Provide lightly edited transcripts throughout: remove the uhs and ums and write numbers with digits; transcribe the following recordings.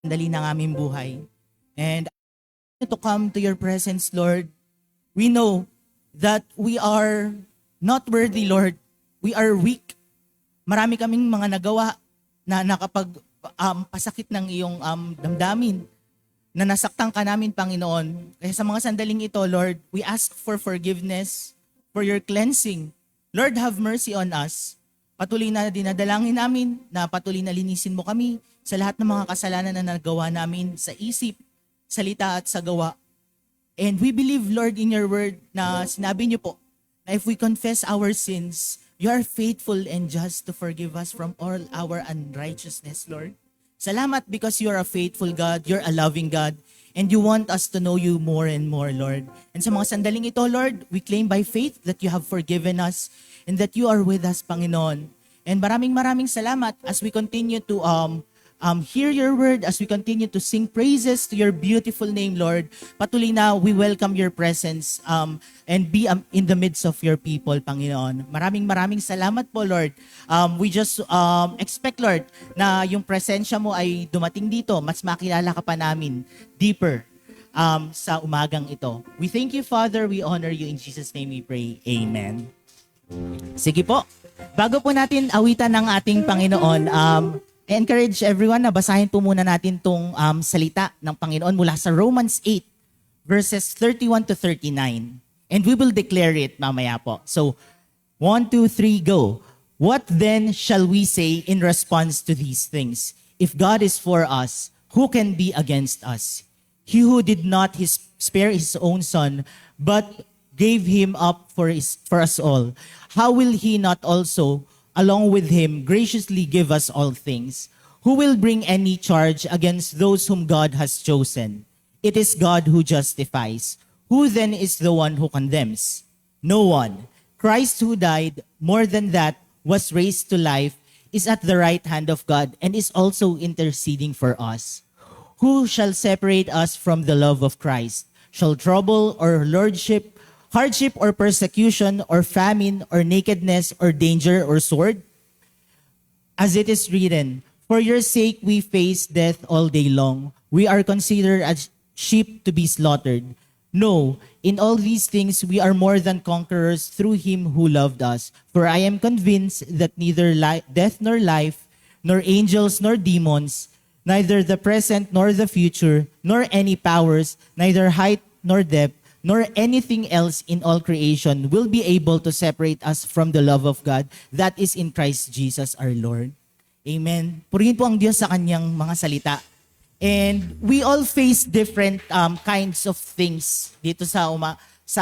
Dali ng aming buhay. And to come to your presence, Lord, we know that we are not worthy, Lord. We are weak. Marami kaming mga nagawa na nakapag pasakit ng iyong damdamin, na nasaktan ka namin, Panginoon. Kaya sa mga sandaling ito, Lord, we ask for forgiveness, for your cleansing. Lord, have mercy on us. Patuloy na dinadalangin namin na patuloy na linisin mo kami sa lahat ng mga kasalanan na nagawa namin sa isip, salita at sa gawa. And we believe, Lord, in your word na sinabi niyo po na if we confess our sins, you are faithful and just to forgive us from all our unrighteousness, Lord. Salamat because you are a faithful God, you're a loving God, and you want us to know you more and more, Lord. And sa mga sandaling ito, Lord, we claim by faith that you have forgiven us and that you are with us, Panginoon. And maraming salamat as we continue to hear your word, as we continue to sing praises to your beautiful name, Lord. Patuloy na we welcome your presence and be in the midst of your people, Panginoon. Maraming salamat po, Lord. We just expect, Lord, na yung presensya mo ay dumating dito. Mas makilala ka pa namin deeper sa umagang ito. We thank you, Father. We honor you. In Jesus' name we pray. Amen. Sige po. Bago po natin awitan ng ating Panginoon, I-encourage everyone na basahin po muna natin itong salita ng Panginoon mula sa Romans 8, verses 31 to 39. And we will declare it mamaya po. So, 1, 2, 3, go. What then shall we say in response to these things? If God is for us, who can be against us? He who did not spare his own son, but gave him up for us all, how will he not also along with him graciously give us all things? Who will bring any charge against those whom God has chosen? It is God who justifies. Who then is the one who condemns? No one. Christ, who died, more than that, was raised to life, is at the right hand of God and is also interceding for us. Who shall separate us from the love of Christ? Shall trouble or lordship, hardship or persecution or famine or nakedness or danger or sword? As it is written, for your sake we face death all day long. We are considered as sheep to be slaughtered. No, in all these things we are more than conquerors through him who loved us. For I am convinced that neither death nor life, nor angels nor demons, neither the present nor the future, nor any powers, neither height nor depth, nor anything else in all creation will be able to separate us from the love of God that is in Christ Jesus our Lord. Amen. Purihin po ang Diyos sa kanyang mga salita. And we all face different kinds of things dito sa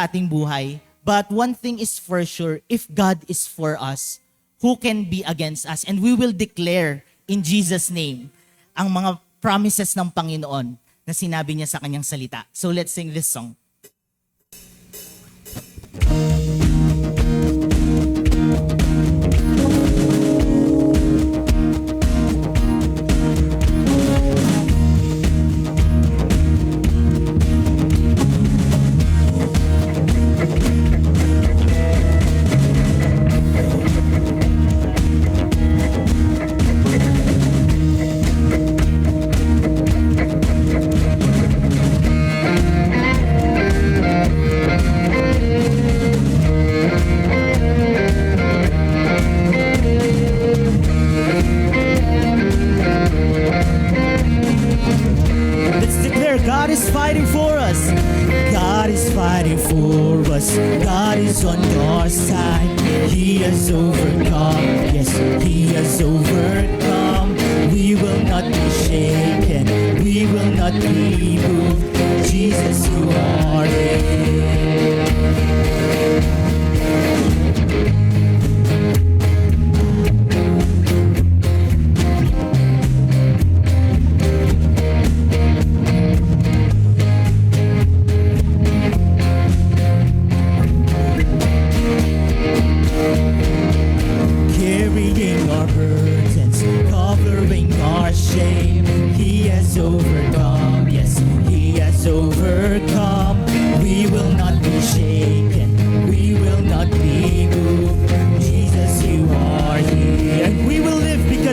ating buhay. But one thing is for sure, if God is for us, who can be against us? And we will declare in Jesus' name ang mga promises ng Panginoon na sinabi niya sa kanyang salita. So let's sing this song. God is fighting for us. God is fighting for us. God is on your side. He has overcome. Yes, He has overcome. We will not be shaken. We will not be moved. Jesus, you are here.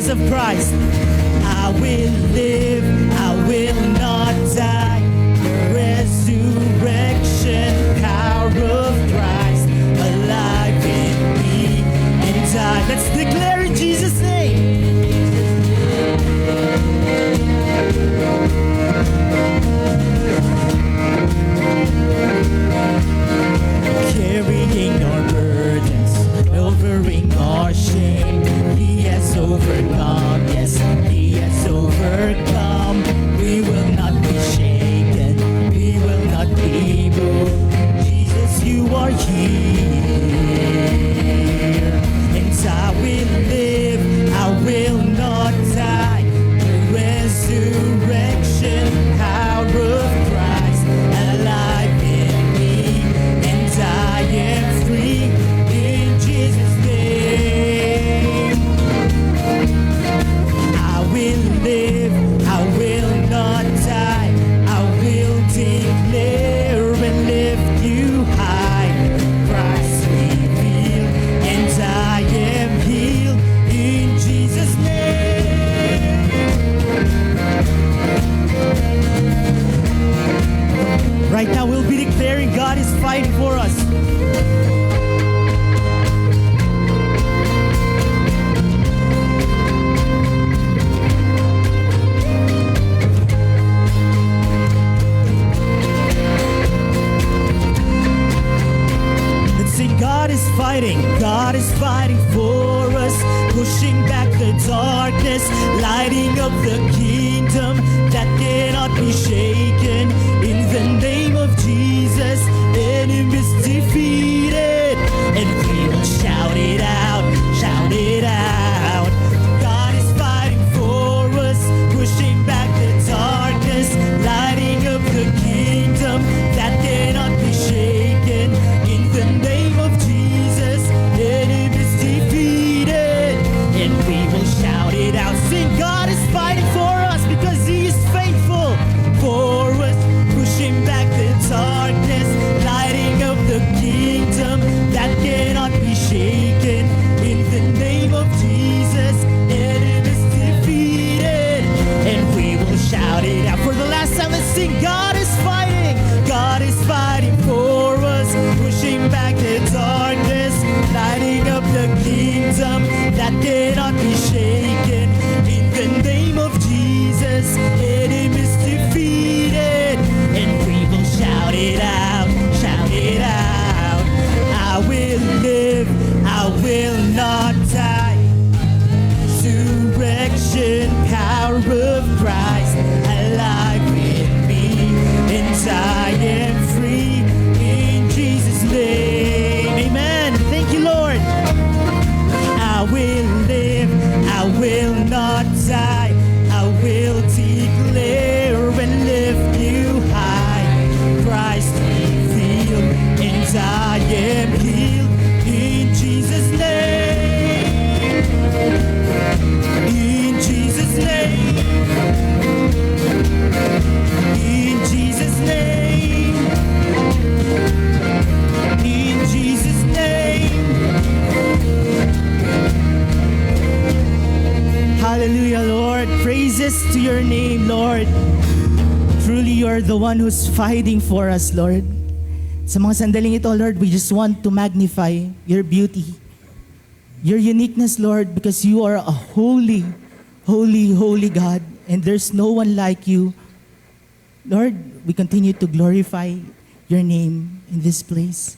Of Christ, I will live, I Right now, we'll be declaring God is fighting for us. Let's sing, God is fighting for us, pushing back the darkness, lighting up the kingdom that cannot be shaken. In the name of Jesus, enemies defeated, and we will shout it out, shout it out. God is fighting for us, pushing back the darkness, lighting up the kingdom that cannot be shaken. In the name of Jesus, enemies defeated, and we will shout it out. Sing, God is fighting for us because He is faithful for us, pushing back the darkness, lighting up the kingdom that cannot be shaken. In the name of Jesus, enemies defeated, and we will shout it out. For the last time, let's sing, God is fighting for us, pushing back the darkness, lighting up the kingdom that cannot be shaken. In the name of Jesus, enemies defeated, and we will shout it out, shout it out. I will live, I will not die. Resurrection, power of Christ, alive in me, and I am free in Jesus' name. Amen. Thank you, Lord. I will live, I will not die. I will declare and lift you high. Christ revealed, and I am healed in Jesus' name. In Jesus' name. In Jesus' name. In Jesus' name. Hallelujah, Lord. Praises to your name, Lord. Truly, you are the one who's fighting for us, Lord. Sa mga sandaling ito, Lord, we just want to magnify your beauty, your uniqueness, Lord, because you are a holy, holy, holy God, and there's no one like you. Lord, we continue to glorify your name in this place.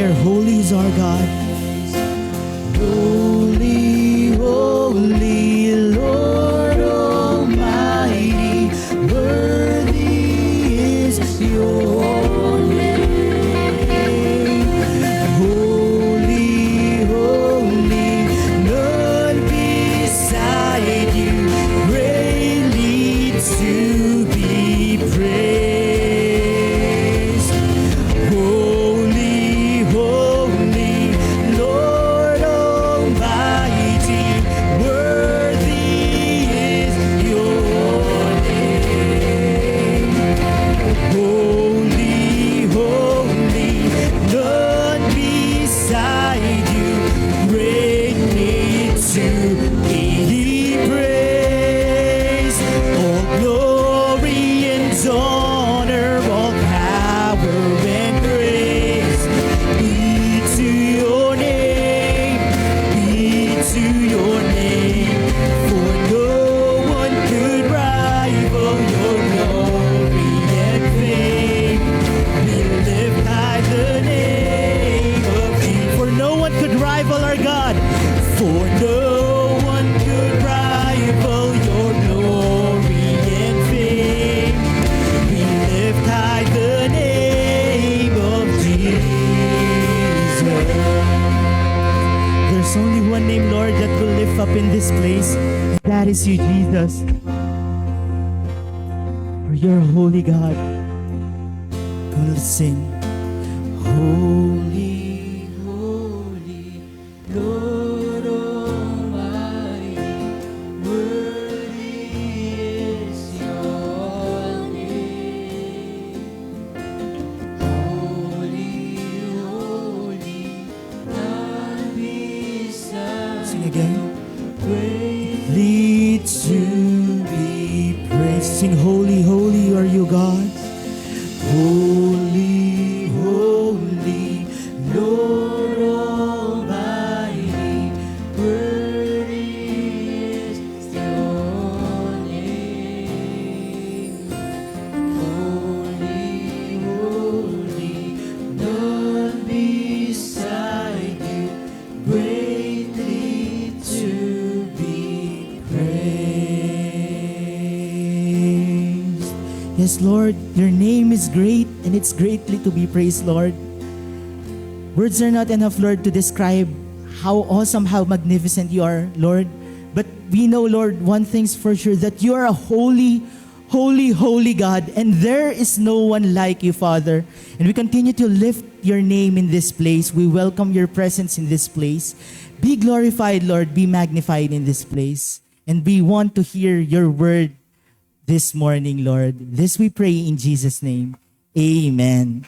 declare, holy is our God. Holy, holy, Lord Almighty, worthy is your name. Holy, holy, none beside you, greatly to be praised. Holy, holy, Lord Almighty, worthy is your name. Holy, holy, none beside you, greatly to be praised. All glory and honor, all power and praise be to your name, be to your name. For no one could rival your glory and fame. We lift high the name of Jesus. For no one could rival our God. For no one could rival your glory and fame. We lift high the name of Jesus. There's only one name, Lord, that will lift up in this place, and that is you, Jesus. For you're a holy God. Come, let's sing. Holy, holy, Lord Almighty, worthy is your name. Holy, holy, none beside. Sing again. Greatly to be praised. Sing, holy, holy are you, God. Holy, holy, Lord Almighty, worthy is your name. Holy, holy, none beside you, greatly to be praised. Yes, Lord, your name is great and it's greatly to be praised, Lord. Words are not enough, Lord, to describe how awesome, how magnificent you are, Lord. But we know, Lord, one thing's for sure, that you are a holy, holy, holy God, and there is no one like you, Father. And we continue to lift your name in this place. We welcome your presence in this place. Be glorified, Lord. Be magnified in this place. And we want to hear your word this morning, Lord. This we pray in Jesus' name. Amen.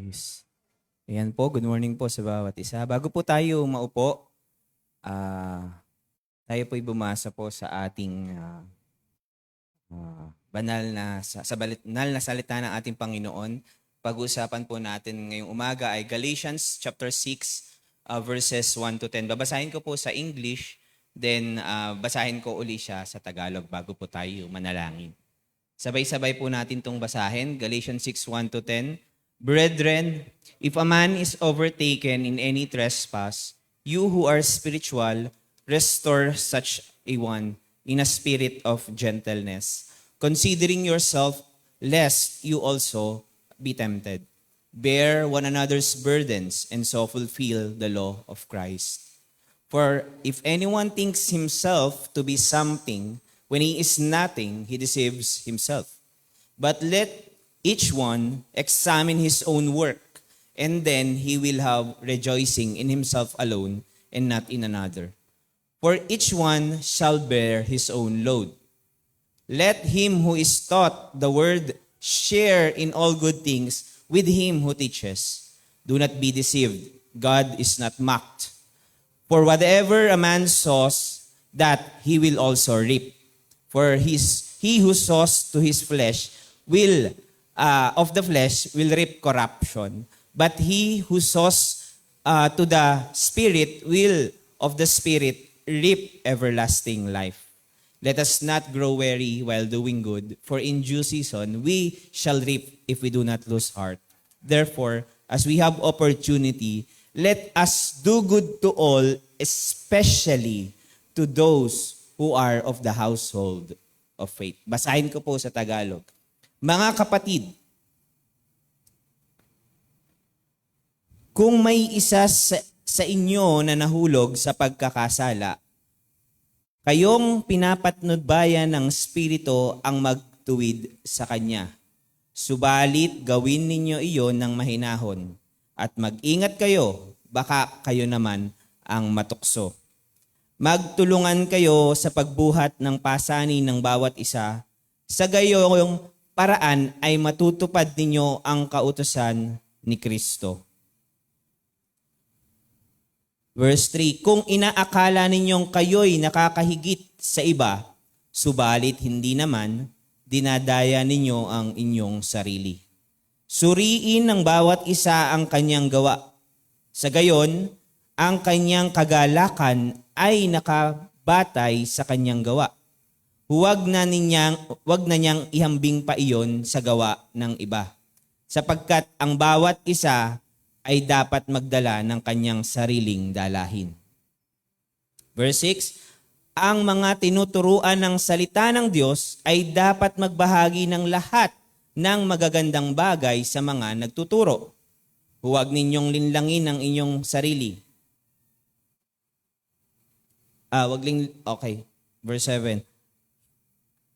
Yes. Ayan po, good morning po sa bawat isa. Bago po tayo maupo, tayo po'y bumasa po sa ating banal na salita ng ating Panginoon. Pag-uusapan po natin ngayong umaga ay Galatians chapter 6 verses 1 to 10. Babasahin ko po sa English, then basahin ko uli siya sa Tagalog bago po tayo manalangin. Sabay-sabay po natin itong basahin. Galatians 6, 1 to 10. Brethren, if a man is overtaken in any trespass, you who are spiritual, restore such a one in a spirit of gentleness, considering yourself, lest you also be tempted. Bear one another's burdens, and so fulfill the law of Christ. For if anyone thinks himself to be something, when he is nothing, he deceives himself. But let each one examine his own work, and then he will have rejoicing in himself alone and not in another. For each one shall bear his own load. Let him who is taught the word share in all good things with him who teaches. Do not be deceived. God is not mocked. For whatever a man sows, that he will also reap. For he who sows to his flesh will of the flesh will reap corruption, but he who sows to the Spirit will of the Spirit reap everlasting life. Let us not grow weary while doing good, for in due season we shall reap if we do not lose heart. Therefore, as we have opportunity, let us do good to all, especially to those who are of the household of faith. Basahin ko po sa Tagalog. Mga kapatid, kung may isa sa inyo na nahulog sa pagkakasala, kayong pinapatnubaya ng Espiritu ang magtuwid sa Kanya. Subalit gawin ninyo iyon ng mahinahon at mag-ingat kayo, baka kayo naman ang matukso. Magtulungan kayo sa pagbuhat ng pasani ng bawat isa. Sa gayong paraan ay matutupad ninyo ang kautusan ni Kristo. Verse 3, kung inaakala ninyong kayo'y nakakahigit sa iba, subalit hindi naman, dinadaya ninyo ang inyong sarili. Suriin ng bawat isa ang kanyang gawa. Sa gayon, ang kanyang kagalakan ay nakabatay sa kanyang gawa. Huwag na niyang ihambing pa iyon sa gawa ng iba, sapagkat ang bawat isa ay dapat magdala ng kanyang sariling dalahin. Verse 6, ang mga tinuturuan ng salita ng Diyos ay dapat magbahagi ng lahat ng magagandang bagay sa mga nagtuturo. Huwag ninyong linlangin ang inyong sarili. Verse 7.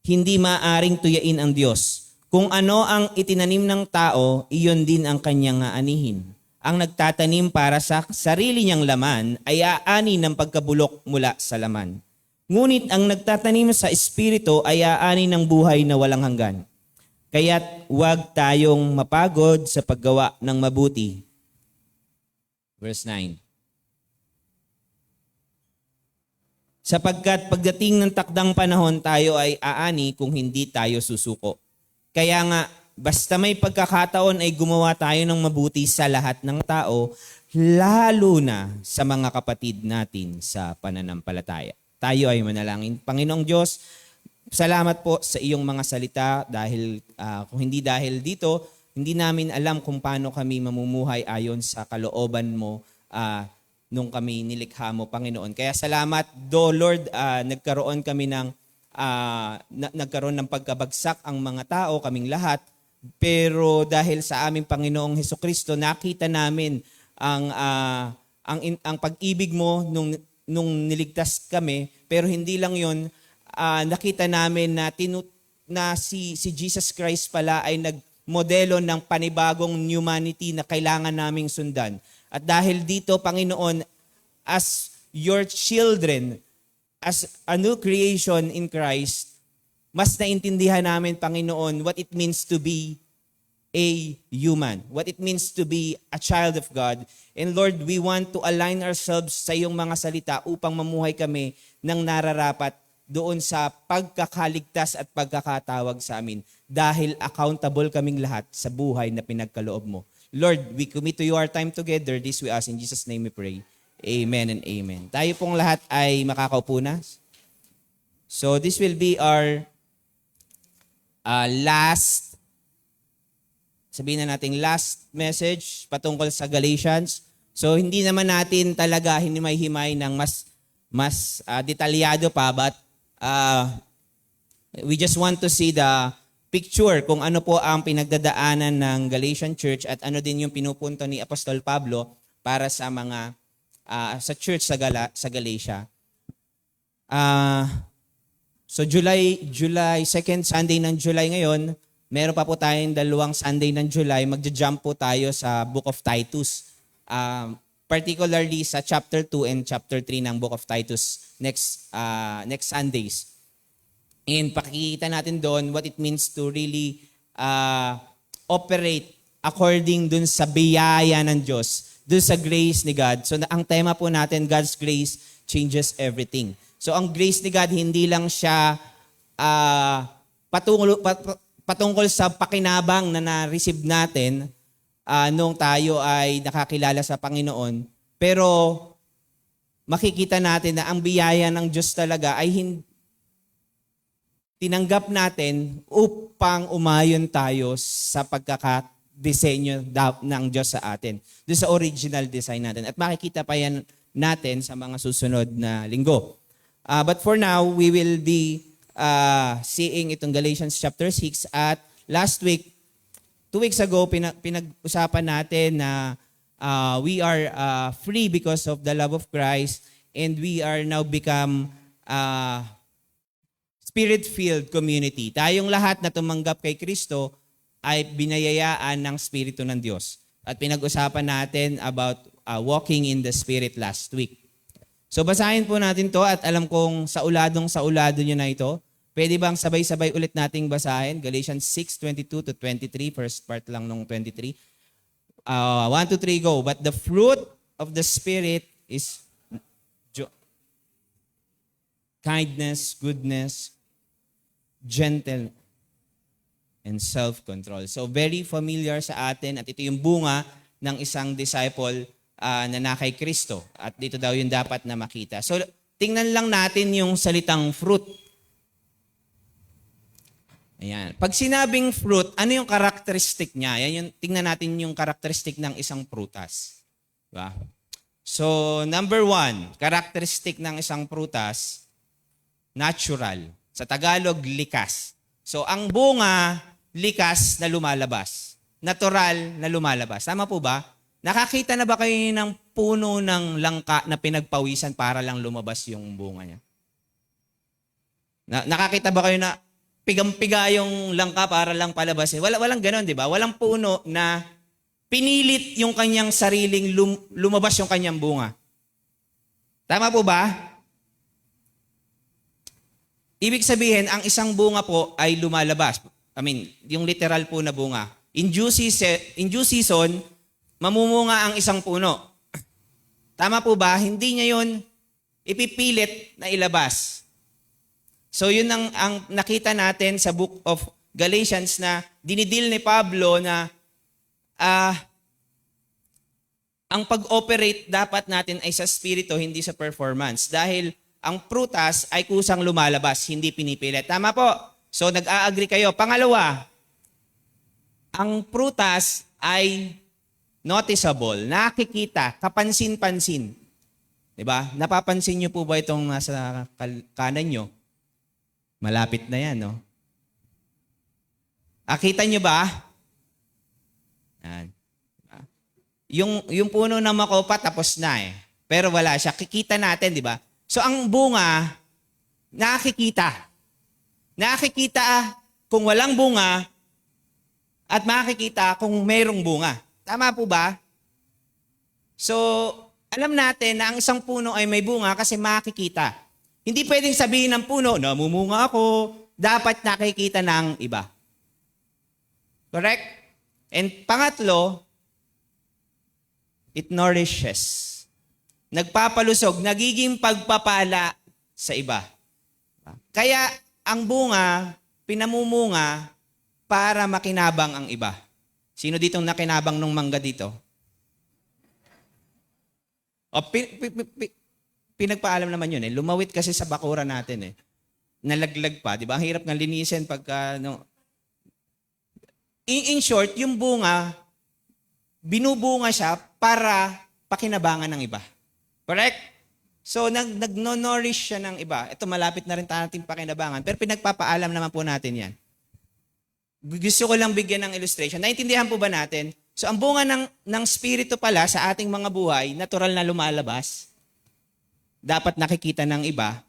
Hindi maaring tuyain ang Diyos. Kung ano ang itinanim ng tao, iyon din ang kanyang aanihin. Ang nagtatanim para sa sarili niyang laman ay aani ng pagkabulok mula sa laman. Ngunit ang nagtatanim sa Espiritu ay aani ng buhay na walang hanggan. Kaya't huwag tayong mapagod sa paggawa ng mabuti. Verse 9. Sapagkat pagdating ng takdang panahon tayo ay aani kung hindi tayo susuko. Kaya nga, basta may pagkakataon ay gumawa tayo ng mabuti sa lahat ng tao, lalo na sa mga kapatid natin sa pananampalataya. Tayo ay manalangin. Panginoong Diyos, salamat po sa iyong mga salita dahil kung hindi dahil dito, hindi namin alam kung paano kami mamumuhay ayon sa kalooban mo nung kami nilikha mo, Panginoon. Kaya salamat, Lord, nagkaroon ng pagkabagsak ang mga tao, kaming lahat. Pero dahil sa aming Panginoong Hesukristo, nakita namin ang pag-ibig mo nung niligtas kami. Pero hindi lang yon, nakita namin na si Jesus Christ pala ay nagmodelo ng panibagong humanity na kailangan naming sundan. At dahil dito, Panginoon, as your children, as a new creation in Christ, mas naintindihan namin, Panginoon, what it means to be a human, what it means to be a child of God. And Lord, we want to align ourselves sa iyong mga salita upang mamuhay kami ng nararapat doon sa pagkakaligtas at pagkakatawag sa amin dahil accountable kaming lahat sa buhay na pinagkaloob mo. Lord, we commit to you our time together. This we ask in Jesus' name we pray. Amen and amen. Tayo pong lahat ay makakaupo na. So this will be our last, sabihin na natin last message patungkol sa Galatians. So hindi naman natin talaga hinimay-himay ng mas detalyado pa, but we just want to see the picture kung ano po ang pinagdadaanan ng Galatian Church at ano din yung pinupunto ni Apostol Pablo para sa mga sa church sa Galatia. So July, second Sunday ng July ngayon, meron pa po tayong 2 Sunday ng July, magja-jump po tayo sa Book of Titus. Particularly sa chapter 2 and chapter 3 ng Book of Titus next Sundays. And pakikita natin doon what it means to really operate according dun sa biyaya ng Diyos, dun sa grace ni God. So ang tema po natin, God's grace changes everything. So ang grace ni God, hindi lang siya patungkol sa pakinabang na na-receive natin nung tayo ay nakakilala sa Panginoon. Pero makikita natin na ang biyaya ng Diyos talaga ay tinanggap natin upang umayon tayo sa pagkakadesenyo ng Diyos sa atin. Doon sa original design natin. At makikita pa yan natin sa mga susunod na linggo. But for now, we will be seeing itong Galatians chapter 6. At last week, 2 weeks ago, pinag-usapan natin na we are free because of the love of Christ, and we are now become Spirit-filled community. Tayong lahat na tumanggap kay Kristo ay binayayaan ng Espiritu ng Diyos. At pinag-usapan natin about walking in the Spirit last week. So basahin po natin to at alam kong sauladong-saulado nyo na ito. Pwede bang sabay-sabay ulit nating basahin? Galatians 6:22 to 23, first part lang nung 23. 1, 2, 3, go. But the fruit of the Spirit is kindness, goodness, gentle, and self-control. So very familiar sa atin at ito yung bunga ng isang disciple na nakay Kristo. At dito daw yung dapat na makita. So tingnan lang natin yung salitang fruit. Ayan. Pag sinabing fruit, ano yung characteristic niya? Yan yung, tingnan natin yung characteristic ng isang prutas. Diba? So, number 1, characteristic ng isang prutas, natural. Sa Tagalog, likas. So, ang bunga, likas na lumalabas. Natural na lumalabas. Tama po ba? Nakakita na ba kayo ng puno ng langka na pinagpawisan para lang lumabas yung bunga niya? Nakakita ba kayo na pigang-piga yung langka para lang palabasin? Walang ganon, di ba? Walang puno na pinilit yung kanyang sariling lumabas yung kanyang bunga. Tama po ba? Ibig sabihin, ang isang bunga po ay lumalabas. I mean, yung literal po na bunga. In due season, mamumunga ang isang puno. Tama po ba? Hindi niya yun ipipilit na ilabas. So yun ang nakita natin sa Book of Galatians na dinidil ni Pablo na ang pag-operate dapat natin ay sa spirito, hindi sa performance. Dahil ang prutas ay kusang lumalabas, hindi pinipilit. Tama po? So nag-a-agree kayo. Pangalawa, ang prutas ay noticeable, nakikita, kapansin-pansin. Diba? Napapansin nyo po ba itong nasa kanan nyo? Malapit na yan, no? Kita nyo ba? Yan. Yung puno ng makopa, tapos na eh. Pero wala siya. Kikita natin, di ba? So ang bunga, nakikita. Nakikita kung walang bunga at makikita kung mayroong bunga. Tama po ba? So, alam natin na ang isang puno ay may bunga kasi makikita. Hindi pwedeng sabihin ng puno, namumunga ako, dapat nakikita ng iba. Correct? And pangatlo, it nourishes. Nagpapalusog, nagiging pagpapala sa iba. Kaya ang bunga, pinamumunga para makinabang ang iba. Sino ditong nakinabang nung mangga dito? O, pinagpaalam naman yun eh. Lumawit kasi sa bakura natin eh. Nalaglag pa, di ba? Ang hirap ng linisin pagka, no. In short, yung bunga, binubunga siya para pakinabangan ng iba. Correct? So, nag-nourish siya ng iba. Ito, malapit na rin ating pakinabangan. Pero pinagpapaalam naman po natin yan. Gusto ko lang bigyan ng illustration. Naintindihan po ba natin? So, ang bunga ng Espiritu pala sa ating mga buhay, natural na lumalabas. Dapat nakikita ng iba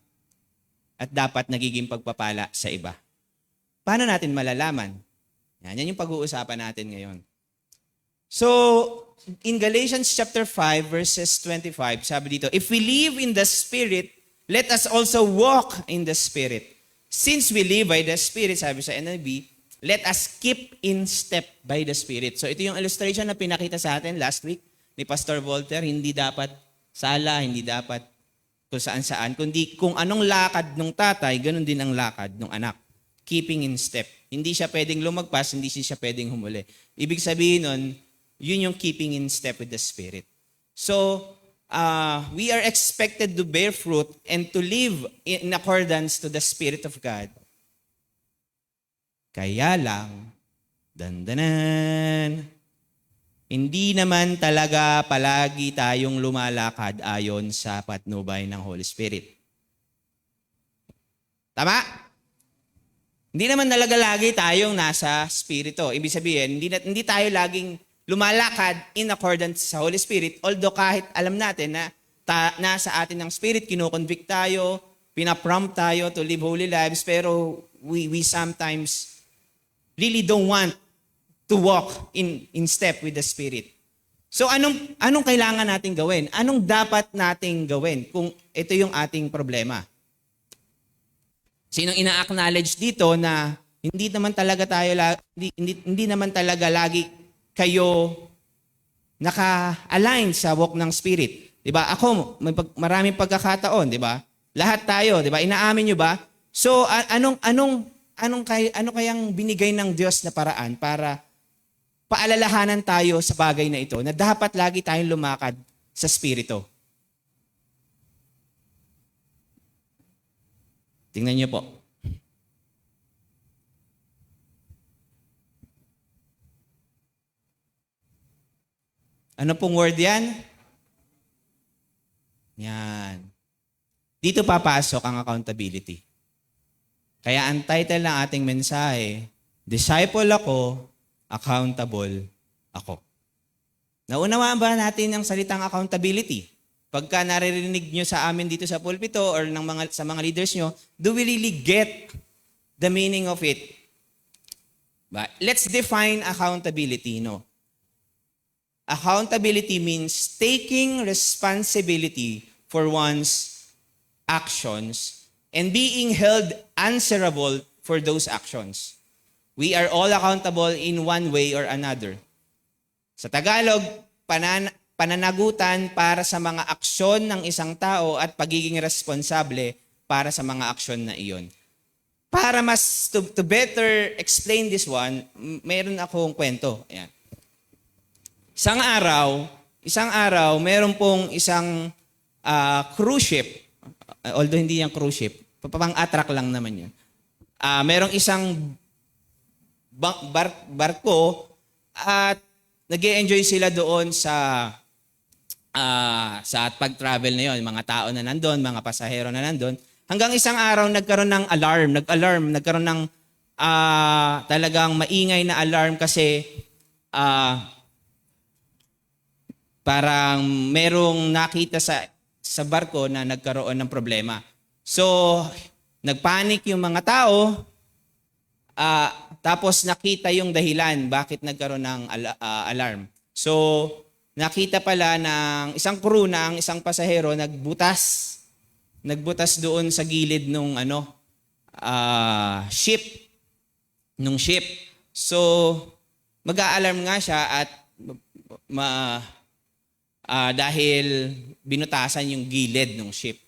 at dapat nagiging pagpapala sa iba. Paano natin malalaman? Yan yung pag-uusapan natin ngayon. So, in Galatians chapter 5, verses 25, sabi dito, if we live in the Spirit, let us also walk in the Spirit. Since we live by the Spirit, sabi sa NIV, let us keep in step by the Spirit. So ito yung illustration na pinakita sa atin last week ni Pastor Volter, hindi dapat sala, hindi dapat kung saan-saan, kundi kung anong lakad ng tatay, ganun din ang lakad ng anak. Keeping in step. Hindi siya pwedeng lumagpas, hindi siya pwedeng humuli. Ibig sabihin nun, yun yung keeping in step with the Spirit. So, we are expected to bear fruit and to live in accordance to the Spirit of God. Kaya lang, dandanan, hindi naman talaga palagi tayong lumalakad ayon sa patnubay ng Holy Spirit. Tama? Hindi naman talaga lagi tayong nasa Spirito. Ibig sabihin, hindi tayo laging lumalakad in accordance sa Holy Spirit, although kahit alam natin na nasa atin ng Spirit, kinoconvict tayo, pinaprompt tayo to live holy lives, pero we sometimes really don't want to walk in step with the Spirit. So anong kailangan nating gawin? Anong dapat nating gawin kung ito yung ating problema? Sinong ina-acknowledge dito na hindi naman talaga lagi kayo naka-align sa walk ng Spirit. 'Di ba? Ako, maraming pagkakataon, 'di ba? Lahat tayo, 'di ba? Inaamin niyo ba? So, ano kayang binigay ng Diyos na paraan para paalalahanan tayo sa bagay na ito na dapat lagi tayong lumakad sa Espiritu? Tingnan niyo po. Ano pong word yan? Yan. Dito papasok ang accountability. Kaya ang title ng ating mensahe, Disciple ako, accountable ako. Naunawaan ba natin ang salitang accountability? Pagka naririnig nyo sa amin dito sa pulpito or sa mga leaders nyo, do we really get the meaning of it? But let's define accountability, no? Accountability means taking responsibility for one's actions and being held answerable for those actions. We are all accountable in one way or another. Sa Tagalog, pananagutan para sa mga aksyon ng isang tao at pagiging responsable para sa mga aksyon na iyon. Para to better explain this one, mayroon akong kwento. Ayan. Isang araw, meron pong isang cruise ship. Although hindi yung cruise ship, pang-attract lang naman yun. Merong isang barko at nag-e-enjoy sila doon sa pag-travel na yun. Mga tao na nandun, mga pasahero na nandun. Hanggang isang araw, nagkaroon ng alarm. Nagkaroon ng talagang maingay na alarm kasi parang merong nakita sa barko na nagkaroon ng problema. So, nagpanik yung mga tao, tapos nakita yung dahilan bakit nagkaroon ng alarm. So, nakita pala ng isang crew na ang isang pasahero nagbutas doon sa gilid nung ship. So, mag-a-alarm nga siya at dahil binutasan yung gilid ng ship.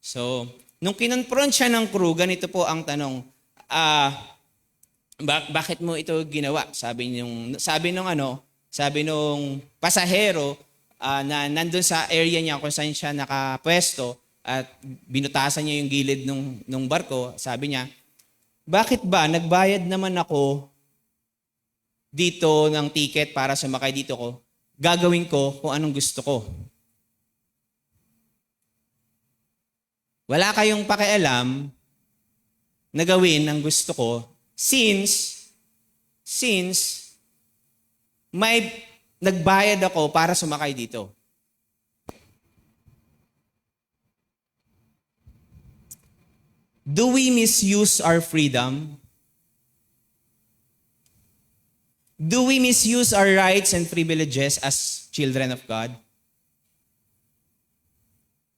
So, nung kinonfront siya ng crew, ganito po ang tanong, bakit mo ito ginawa? Sabi nung pasahero na nandun sa area niya kung saan siya nakapwesto at binutasan niya yung gilid nung barko, sabi niya, bakit ba nagbayad naman ako dito ng ticket para sumakay dito ko? Gagawin ko kung anong gusto ko. Wala kayong pakialam na gawin ang gusto ko since may nagbayad ako para sumakay dito. Do we misuse our freedom? Do we misuse our rights and privileges as children of God?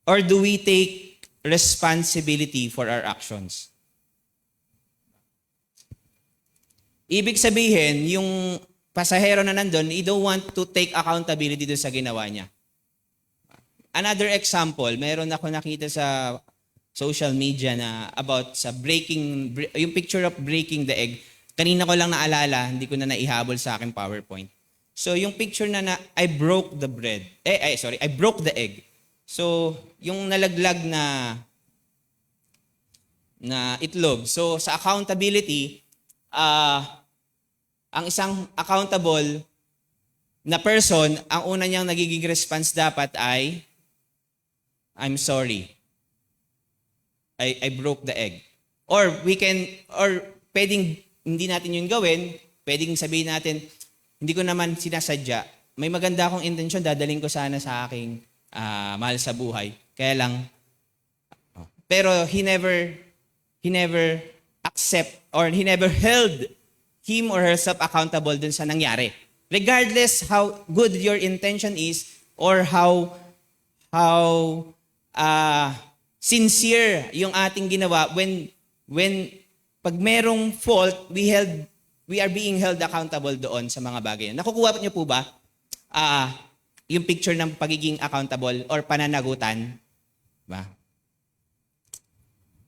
Or do we take responsibility for our actions? Ibig sabihin, yung pasahero na nandun, he don't want to take accountability doon sa ginawa niya. Another example, meron ako nakita sa social media na about sa yung picture of breaking the egg. Kanina ko lang naalala, hindi ko na naihabol sa aking PowerPoint. So yung picture na I broke the I broke the egg. So yung nalaglag na itlog. So sa accountability, ang isang accountable na person, ang una niyang nagiging response dapat ay, I'm sorry. I broke the egg. Or pwedeng hindi natin yun gawin, pwedeng sabihin natin, hindi ko naman sinasadya, may maganda akong intensyon, dadaling ko sana sa aking mahal sa buhay. Kaya lang, pero he never accept or he never held him or herself accountable dun sa nangyari. Regardless how good your intention is or how sincere yung ating ginawa, when pag merong fault, we are being held accountable doon sa mga bagay. Nakukuha niyo po ba yung picture ng pagiging accountable or pananagutan? Ba?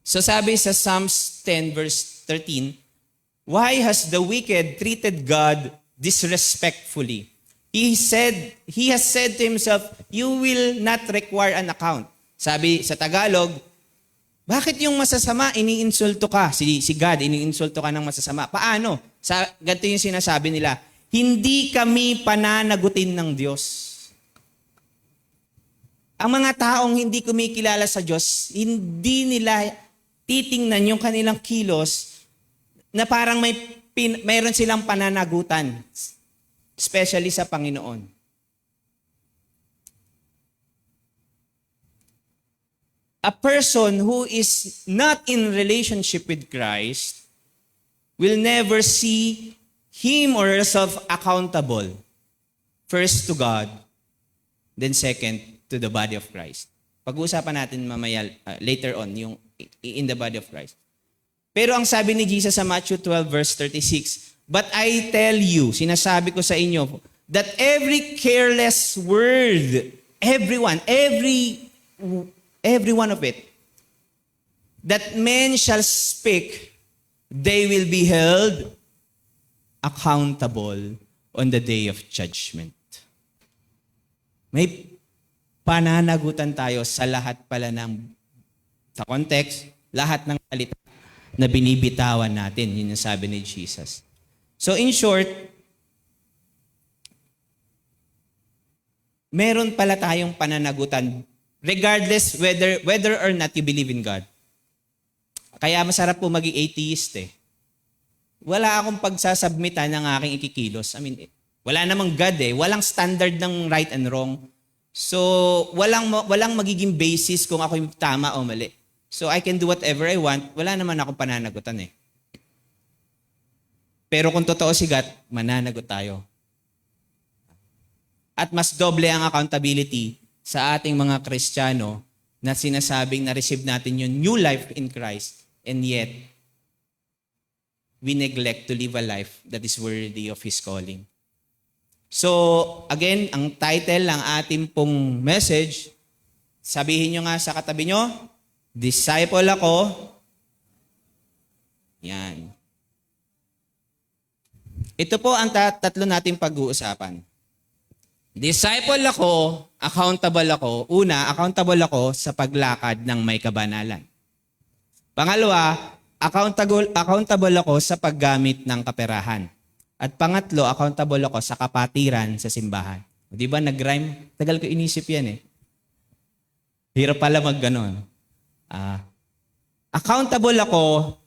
So sabi sa Psalms 10 verse 13, why has the wicked treated God disrespectfully? He has said to himself, you will not require an account. Sabi sa Tagalog, bakit yung masasama, iniinsulto ka? Si God, iniinsulto ka ng masasama. Paano? Ganito yung sinasabi nila, hindi kami pananagutin ng Diyos. Ang mga taong hindi kumikilala sa Diyos, hindi nila titingnan yung kanilang kilos na parang mayroon silang pananagutan, especially sa Panginoon. A person who is not in relationship with Christ will never see him or herself accountable. First to God, then second to the body of Christ. Pag-uusapan natin mamaya later on yung in the body of Christ. Pero ang sabi ni Jesus sa Matthew 12 verse 36, but I tell you, sinasabi ko sa inyo, that every careless word, every one of it, that men shall speak, they will be held accountable on the day of judgment. May pananagutan tayo sa lahat pala sa context, lahat ng salita na binibitawan natin. Yun yung sabi ni Jesus. So in short, meron pala tayong pananagutan regardless whether or not you believe in God. Kaya masarap po maging atheist eh. Wala akong pagsasubmitan ng aking ikikilos. I mean, wala namang God eh. Walang standard ng right and wrong. So, walang magiging basis kung ako yung tama o mali. So, I can do whatever I want. Wala naman akong pananagutan eh. Pero kung totoo si God, mananagot tayo. At mas doble ang accountability sa ating mga Kristiyano na sinasabing na-receive natin yung new life in Christ. And yet, we neglect to live a life that is worthy of His calling. So, again, ang title ng ating pong message, sabihin nyo nga sa katabi nyo, disciple ako. Yan. Ito po ang tatlo nating pag-uusapan. Disciple ako, accountable ako. Una, accountable ako sa paglakad ng may kabanalan. Pangalawa, accountable ako sa paggamit ng kaperahan. At pangatlo, accountable ako sa kapatiran sa simbahan. Di ba nag-rhyme? Tagal ko inisip yan eh. Hirap pala mag-ganon. Accountable ako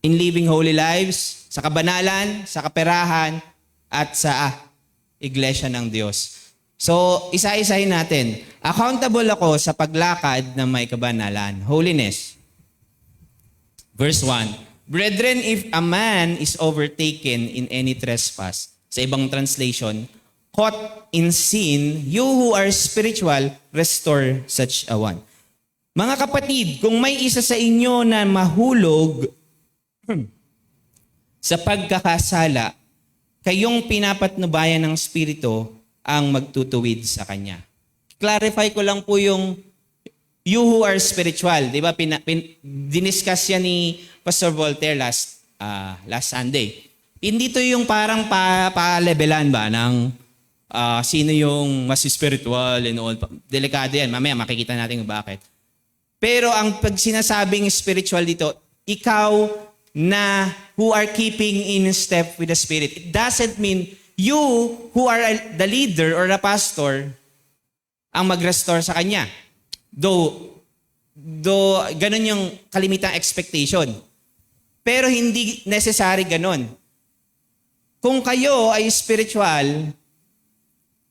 in living holy lives, sa kabanalan, sa kaperahan, at sa iglesia ng Diyos. So, isa-isahin natin. Accountable ako sa paglakad ng may kabanalan. Holiness. Verse 1. Brethren, if a man is overtaken in any trespass, sa ibang translation, caught in sin, you who are spiritual, restore such a one. Mga kapatid, kung may isa sa inyo na mahulog sa pagkakasala, kayong pinapatnubayan ng Espiritu ang magtutuwid sa Kanya. Clarify ko lang po yung you who are spiritual. Di ba? Diniscuss yan ni Pastor Voltaire last Sunday. Hindi to yung parang pa-levelan ba ng sino yung mas spiritual and all. Delikado yan. Mamaya makikita natin kung bakit. Pero ang pag sinasabing spiritual dito, ikaw na who are keeping in step with the Spirit. It doesn't mean you who are the leader or the pastor ang mag-restore sa kanya. Though ganun yung kalimitang expectation. Pero hindi necessary ganun. Kung kayo ay spiritual,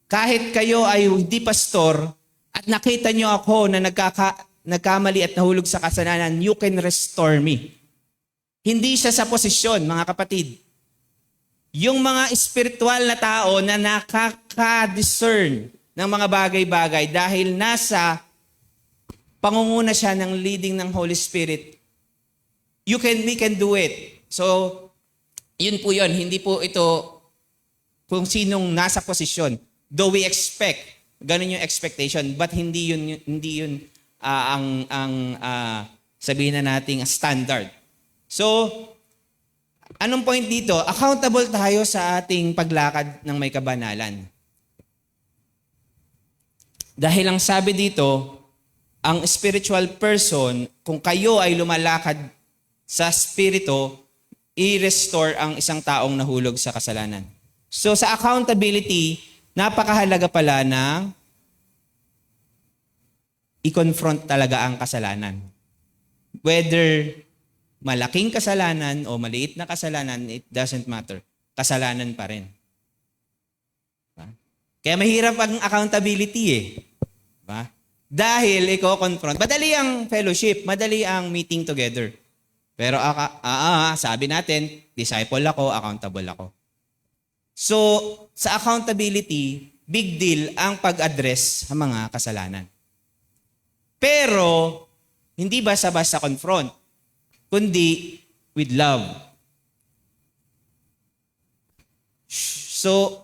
kahit kayo ay hindi pastor, at nakita nyo ako na nagkamali at nahulog sa kasalanan, you can restore me. Hindi siya sa posisyon, mga kapatid. Yung mga spiritual na tao na nakaka-discern ng mga bagay-bagay dahil nasa pangunguna siya ng leading ng Holy Spirit, we can do it. So, yun po yun. Hindi po ito kung sinong nasa posisyon. Though we expect, ganun yung expectation, but hindi yun sabihin na nating standard. So, anong point dito? Accountable tayo sa ating paglakad ng may kabanalan. Dahil ang sabi dito, ang spiritual person, kung kayo ay lumalakad sa spirito, i-restore ang isang taong nahulog sa kasalanan. So sa accountability, napakahalaga pala na i-confront talaga ang kasalanan. Whether malaking kasalanan o maliit na kasalanan, it doesn't matter. Kasalanan pa rin. Kaya mahirap ang accountability eh. Dahil i-confront. Madali ang fellowship, madali ang meeting together. Pero sabi natin, disciple ako, accountable ako. So, sa accountability, big deal ang pag-address sa mga kasalanan. Pero, hindi basta-basta confront, kundi with love. So,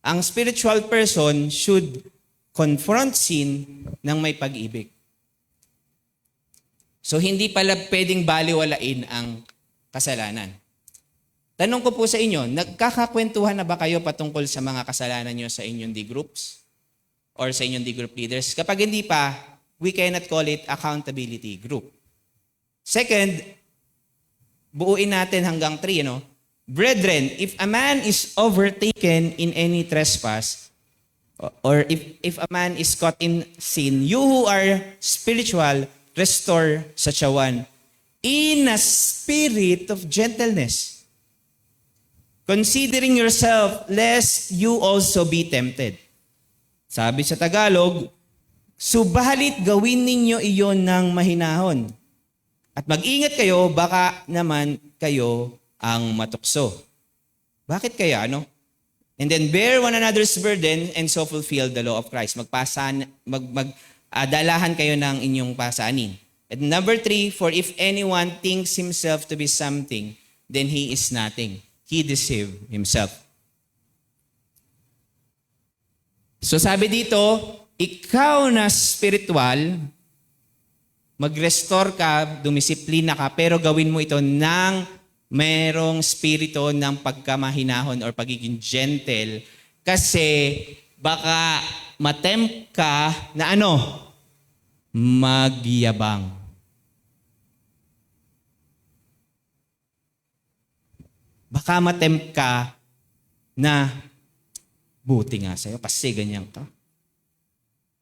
ang spiritual person should confront sin ng may pag-ibig. So, hindi pala pwedeng baliwalain ang kasalanan. Tanong ko po sa inyo, nagkakakwentuhan na ba kayo patungkol sa mga kasalanan nyo sa inyong D-groups? Or sa inyong D-group leaders? Kapag hindi pa, we cannot call it accountability group. Second, buuin natin hanggang 3, Brethren, if a man is overtaken in any trespass, or if a man is caught in sin, you who are spiritual, restore such a one in a spirit of gentleness, considering yourself, lest you also be tempted. Sabi sa Tagalog, subalit gawin ninyo iyon ng mahinahon. At mag-ingat kayo, baka naman kayo ang matukso. Bakit kaya, And then bear one another's burden and so fulfill the law of Christ. Dalahan kayo ng inyong pasanin. And number 3, for if anyone thinks himself to be something, then he is nothing. He deceived himself. So sabi dito, ikaw na spiritual, mag-restore ka, dumisiplina ka, pero gawin mo ito ng merong spirito ng pagkamahinahon or pagiging gentle. Kasi baka matempt ka na magyabang. Baka matempt ka na buti nga sa'yo kasi ganyan ka.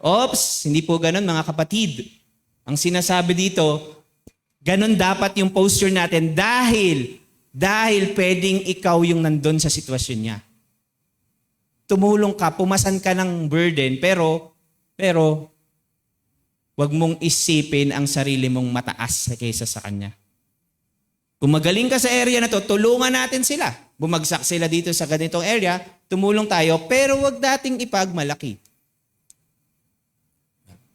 Oops, hindi po ganun mga kapatid. Ang sinasabi dito, ganun dapat yung posture natin dahil pwedeng ikaw yung nandun sa sitwasyon niya. Tumulong ka, pumasan ka ng burden, pero wag mong isipin ang sarili mong mataas kaysa sa kanya. Kung magaling ka sa area na to, tulungan natin sila. Bumagsak sila dito sa ganitong area, tumulong tayo, pero wag dating ipagmalaki.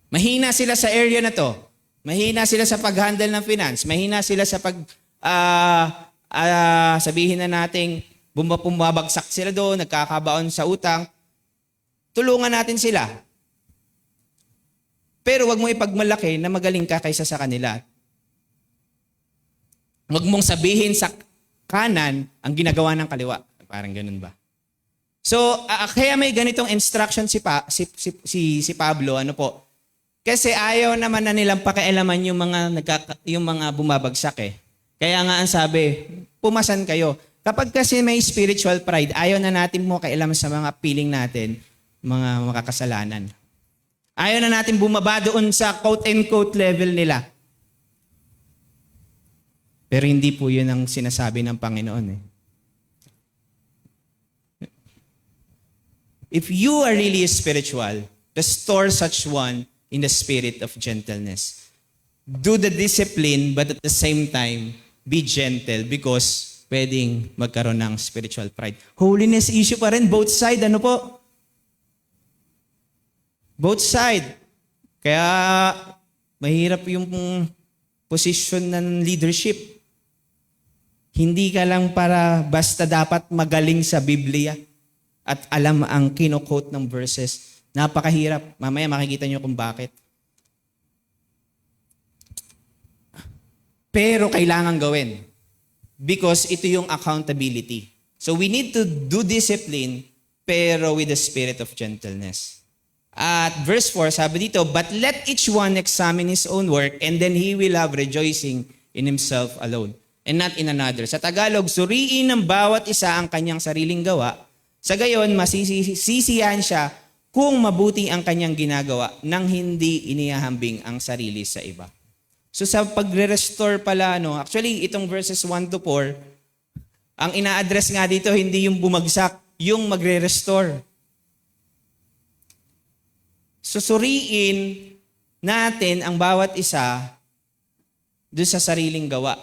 Mahina sila sa area na to. Mahina sila sa pag-handle ng finance. Mahina sila sa sabihin na nating bumabagsak sila doon, nagkakabaon sa utang. Tulungan natin sila. Pero wag mo ipagmalaki na magaling ka kaysa sa kanila. Wag mong sabihin sa kanan ang ginagawa ng kaliwa. Parang ganun ba? So, kaya may ganitong instruction si Pablo, kasi ayaw naman na nilang pakialaman yung mga bumabagsak eh. Kaya nga ang sabi, pumasan kayo. Kapag kasi may spiritual pride, ayaw na natin mo kailaman sa mga feeling natin, mga makakasalanan. Ayaw na natin bumaba doon sa quote-unquote level nila. Pero hindi po yun ang sinasabi ng Panginoon eh. If you are really spiritual, restore such one in the spirit of gentleness. Do the discipline, but at the same time, be gentle because pwedeng magkaroon ng spiritual pride. Holiness issue pa rin, both side, Both side. Kaya mahirap yung position ng leadership. Hindi ka lang para basta dapat magaling sa Biblia at alam ang kino-quote ng verses. Napakahirap. Mamaya makikita nyo kung bakit. Pero kailangan gawin. Because ito yung accountability. So we need to do discipline pero with the spirit of gentleness. At verse 4, sabi dito, but let each one examine his own work and then he will have rejoicing in himself alone and not in another. Sa Tagalog, suriin ng bawat isa ang kanyang sariling gawa. Sa gayon, masisisiyahan siya kung mabuti ang kanyang ginagawa nang hindi inihahambing ang sarili sa iba. So sa pagre-restore pala, actually itong verses 1 to 4, ang ina-address nga dito hindi yung bumagsak, yung magre-restore. Susuriin natin ang bawat isa doon sa sariling gawa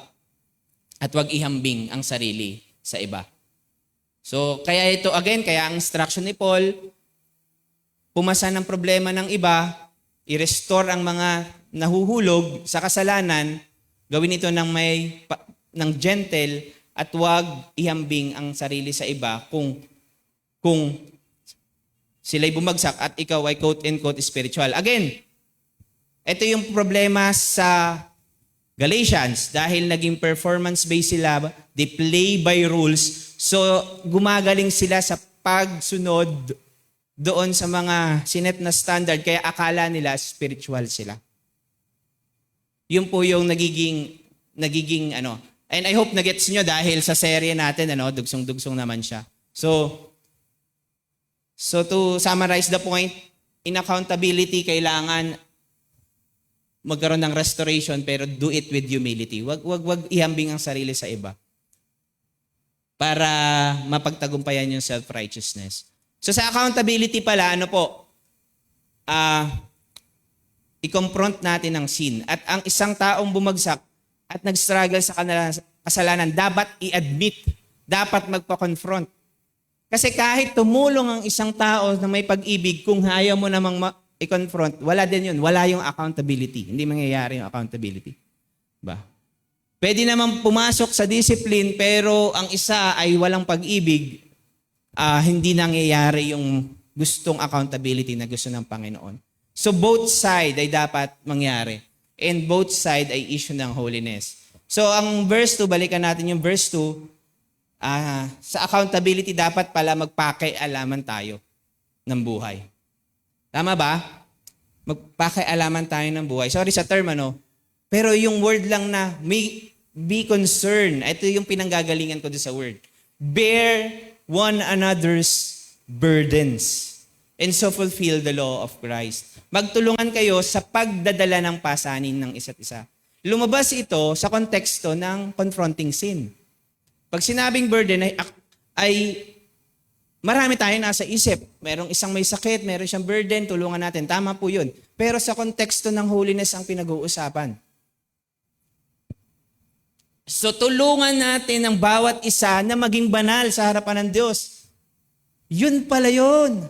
at wag ihambing ang sarili sa iba. So kaya ito again, kaya ang instruction ni Paul, pumasa ng problema ng iba, i-restore ang mga nahuhulog sa kasalanan, gawin ito ng gentle at wag ihambing ang sarili sa iba kung sila'y bumagsak at ikaw ay quote-unquote spiritual. Again, ito yung problema sa Galatians dahil naging performance-based sila, they play by rules, so gumagaling sila sa pagsunod doon sa mga sinet na standard, kaya akala nila spiritual sila. Yun po yung nagiging and I hope na-gets nyo dahil sa serye natin, dugsong-dugsong naman siya. So to summarize the point, in accountability, kailangan magkaroon ng restoration pero do it with humility. Wag ihambing ang sarili sa iba para mapagtagumpayan yung self-righteousness. So sa accountability pala, i-confront natin ang sin. At ang isang taong bumagsak at nag-struggle sa kasalanan, dapat i-admit, dapat magpa-confront. Kasi kahit tumulong ang isang tao na may pag-ibig, kung ayaw mo namang i-confront, wala din yun. Wala yung accountability. Hindi mangyayari yung accountability. Ba? Pwede naman pumasok sa discipline, pero ang isa ay walang pag-ibig, hindi nangyayari yung gustong accountability na gusto ng Panginoon. So both side ay dapat mangyari. And both side ay issue ng holiness. So ang verse 2, balikan natin yung verse 2, sa accountability dapat pala magpakialaman tayo ng buhay. Tama ba? Magpakialaman tayo ng buhay. Sorry sa term, pero yung word lang na be concerned. Ito yung pinanggagalingan ko doon sa word. Bear one another's burdens and so fulfill the law of Christ. Magtulungan kayo sa pagdadala ng pasanin ng isa't isa. Lumabas ito sa konteksto ng confronting sin. Pag sinabing burden ay marami tayo nasa isip. Merong isang may sakit, meron siyang burden, tulungan natin. Tama po yun. Pero sa konteksto ng holiness ang pinag-uusapan. So tulungan natin ang bawat isa na maging banal sa harapan ng Diyos. Yun pala yun.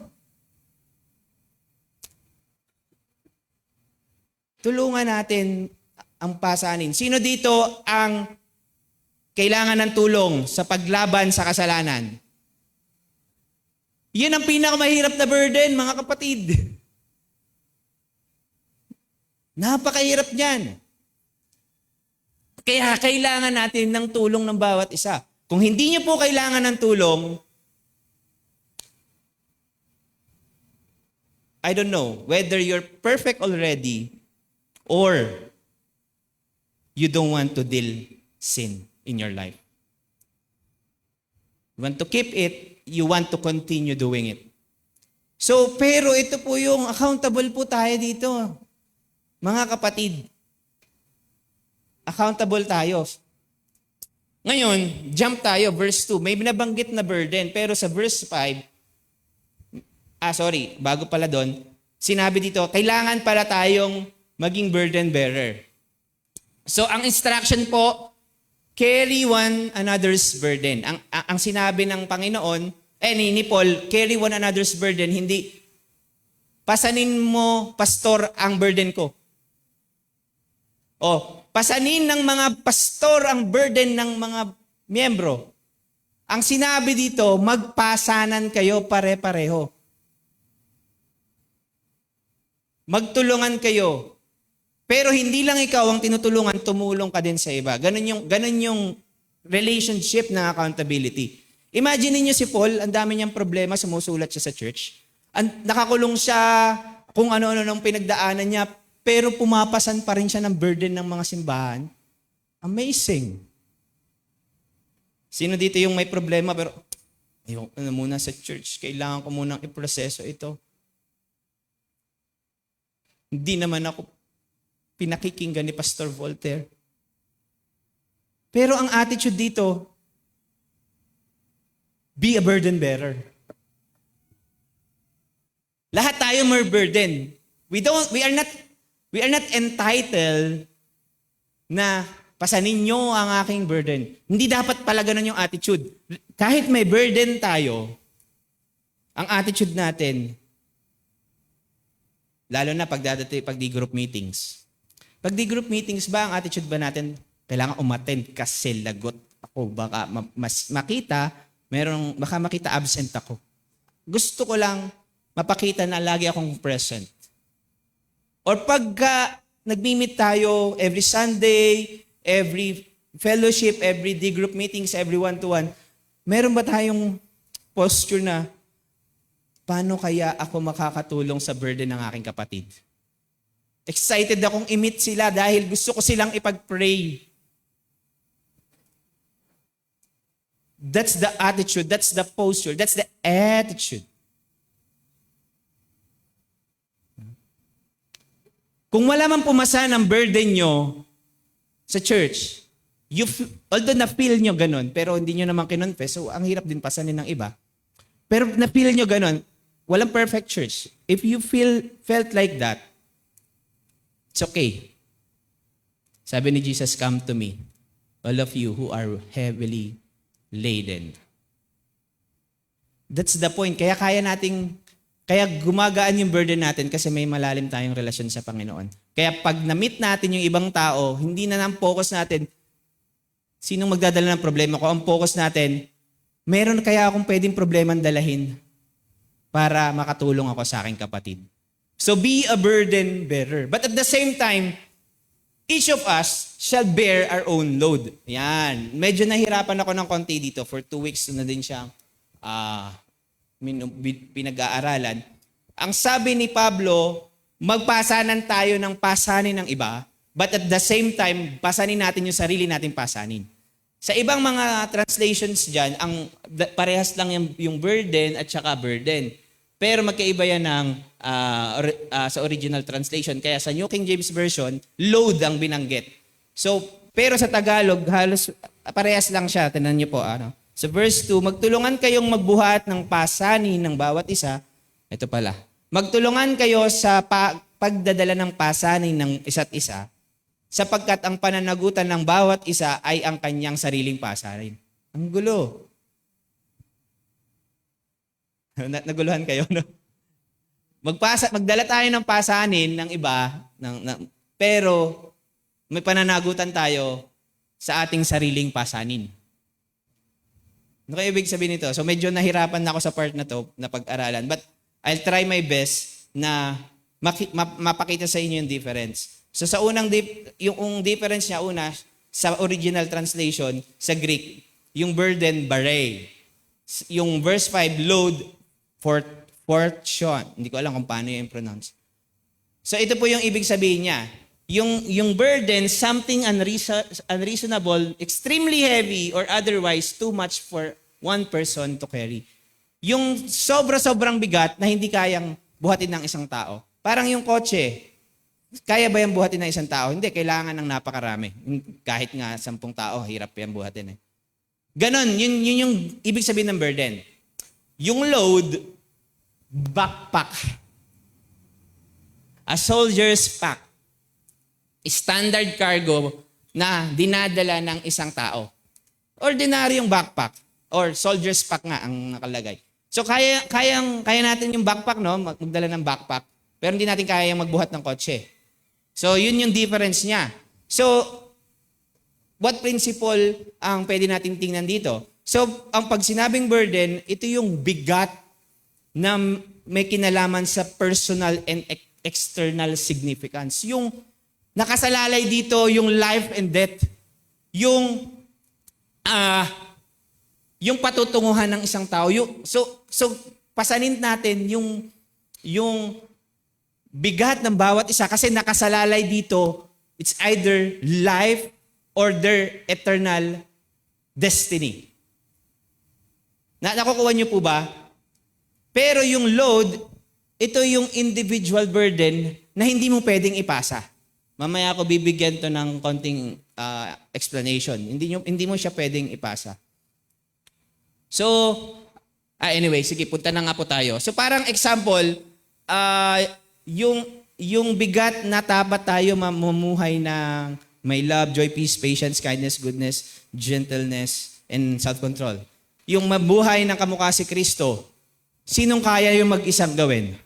Tulungan natin ang pasanin. Sino dito ang kailangan ng tulong sa paglaban sa kasalanan? Yan ang pinakamahirap na burden, mga kapatid. Napakahirap niyan. Kaya kailangan natin ng tulong ng bawat isa. Kung hindi niyo po kailangan ng tulong, I don't know whether you're perfect already or you don't want to deal sin in your life. You want to keep it, you want to continue doing it. So, pero ito po yung accountable po tayo dito. Mga kapatid, accountable tayo. Ngayon, jump tayo, verse 2. May binabanggit na burden, pero sa verse 5, bago pala doon, sinabi dito, kailangan pala tayong maging burden bearer. So, ang instruction po, carry one another's burden. Ang sinabi ng Panginoon, ni Paul, carry one another's burden, hindi, pasanin mo, pastor, ang burden ko. Pasanin ng mga pastor ang burden ng mga miyembro. Ang sinabi dito, magpasanan kayo pare-pareho. Magtulungan kayo. Pero hindi lang ikaw ang tinutulungan, tumulong ka din sa iba. Ganun yung relationship na accountability. Imagine niyo si Paul, ang dami niyang problema, sumusulat siya sa church. Nakakulong siya kung ano-ano nung pinagdaanan niya, pero pumapasan pa rin siya ng burden ng mga simbahan. Amazing. Sino dito yung may problema pero ayoko na muna sa church, kailangan ko munang iproseso ito. Hindi naman ako pinakikinggan ni Pastor Voltaire. Pero ang attitude dito, be a burden bearer. Lahat tayo may burden. We are not entitled na pasanin nyo ang aking burden. Hindi dapat pala ganun yung attitude. Kahit may burden tayo, ang attitude natin, lalo na pag di-group meetings. Pag di-group meetings ba, ang attitude ba natin, kailangan umattend kasi lagot ako. Baka makita absent ako. Gusto ko lang mapakita na lagi akong present. Or pagka nag-meet tayo every Sunday, every fellowship, every di-group meetings, every one-to-one, meron ba tayong posture na, paano kaya ako makakatulong sa burden ng aking kapatid? Excited akong i-meet sila dahil gusto ko silang ipag-pray. That's the attitude, that's the posture, that's the attitude. Kung wala man pumasa ng burden nyo sa church, although na-feel nyo ganun, pero hindi nyo naman kinonfess, so ang hirap din pasanin ng iba. Pero na-feel nyo ganun, walang perfect church. If you felt like that, it's okay. Sabi ni Jesus, come to me, all of you who are heavily laden. That's the point. Kaya kaya nating Kaya gumagaan yung burden natin kasi may malalim tayong relasyon sa Panginoon. Kaya pag na-meet natin yung ibang tao, hindi na ang focus natin, sinong magdadala ng problema ko? Ang focus natin, meron kaya akong pwedeng problemang dalahin para makatulong ako sa aking kapatid. So be a burden bearer. But at the same time, each of us shall bear our own load. Yan. Medyo nahirapan ako ng konti dito. For 2 weeks na din siya pinag-aaralan. Ang sabi ni Pablo, magpasanan tayo ng pasanin ng iba, but at the same time, pasanin natin yung sarili nating pasanin. Sa ibang mga translations dyan, parehas lang yung burden at saka burden. Pero magkaiba yan sa original translation. Kaya sa New King James Version, load ang binanggit. So, pero sa Tagalog, halos parehas lang siya. Tingnan niyo po. So verse 2, magtulungan kayong magbuhat ng pasanin ng bawat isa. Ito pala. Magtulungan kayo sa pagdadala ng pasanin ng isa't isa, sapagkat ang pananagutan ng bawat isa ay ang kanyang sariling pasanin. Ang gulo. Naguluhan kayo, no? Magdala tayo ng pasanin ng iba, pero may pananagutan tayo sa ating sariling pasanin. Ano kaya ibig sabihin nito? So medyo nahirapan na ako sa part na to na pag-aralan. But I'll try my best na mapakita sa inyo yung difference. So sa yung difference niya una, sa original translation, sa Greek, yung burden, bare. Yung verse 5, load, fortune. Hindi ko alam kung paano yung pronounce. So ito po yung ibig sabihin niya. Yung burden, something unreasonable, extremely heavy, or otherwise too much for one person to carry. Yung sobrang bigat na hindi kayang buhatin ng isang tao. Parang yung kotse, kaya ba yung buhatin ng isang tao? Hindi, kailangan ng napakarami. Kahit nga 10 tao, hirap yan buhatin. Ganon, yun yung ibig sabihin ng burden. Yung load, backpack. A soldier's pack. Standard cargo na dinadala ng isang tao. Ordinaryong backpack or soldier's pack nga ang nakalagay. So kaya natin yung backpack, no? Magdala ng backpack, pero hindi natin kaya magbuhat ng kotse. So yun yung difference niya. So what principle ang pwede natin tingnan dito? So ang pag sinabing burden, ito yung bigat na may kinalaman sa personal and external significance. Yung nakasalalay dito yung life and death. Yung patutunguhan ng isang tao. So pasanin natin yung bigat ng bawat isa kasi nakasalalay dito, it's either life or their eternal destiny. Nakukuha niyo po ba? Pero yung load, ito yung individual burden na hindi mo pwedeng ipasa. Mamaya ako bibigyan to ng konting explanation. Hindi mo siya pwedeng ipasa. So, anyway, sige, punta na nga po tayo. So parang example, yung bigat na dapat tayo mamumuhay ng may love, joy, peace, patience, kindness, goodness, gentleness, and self-control. Yung mabuhay ng kamukha si Kristo, sinong kaya yung mag-isang gawin?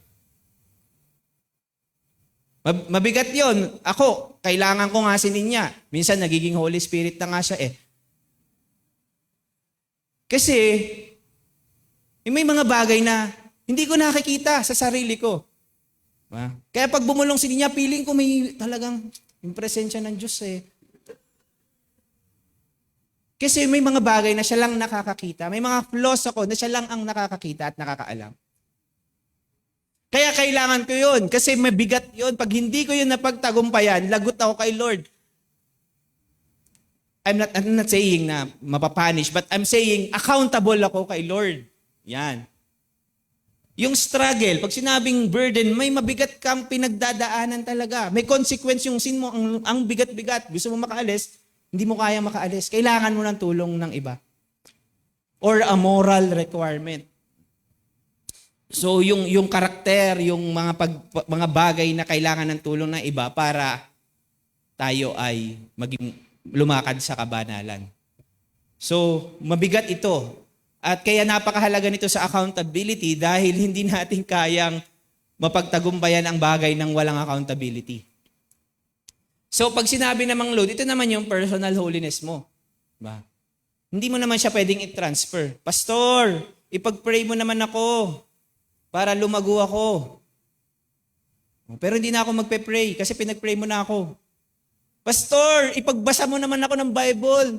Mabigat yon. Ako, kailangan ko nga sinin niya. Minsan nagiging Holy Spirit na nga siya eh. Kasi, may mga bagay na hindi ko nakikita sa sarili ko. Kaya pag bumulong si niya, feeling ko may talagang yung presensya ng Diyos eh. Kasi may mga bagay na siya lang nakakakita. May mga flaws ako na siya lang ang nakakakita at nakakaalam. Kaya kailangan ko yun. Kasi mabigat yun. Pag hindi ko yun napagtagumpayan, lagot ako kay Lord. I'm not saying na mapapanish, but I'm saying accountable ako kay Lord. Yan. Yung struggle, pag sinabing burden, may mabigat kang pinagdadaanan talaga. May consequence yung sin mo, ang bigat-bigat. Gusto mo makaalis, hindi mo kaya makaalis. Kailangan mo ng tulong ng iba. Or a moral requirement. So yung karakter, yung mga bagay na kailangan ng tulong ng iba para tayo ay maging lumakad sa kabanalan. So mabigat ito. At kaya napakahalaga nito sa accountability dahil hindi natin kayang mapagtagumpayan ang bagay ng walang accountability. So pag sinabi namang load, ito naman yung personal holiness mo. Diba? Hindi mo naman siya pwedeng i-transfer. Pastor, ipag-pray mo naman ako para lumago ako. Pero hindi na ako magpe-pray kasi pinag-pray mo na ako. Pastor, ipagbasa mo naman ako ng Bible.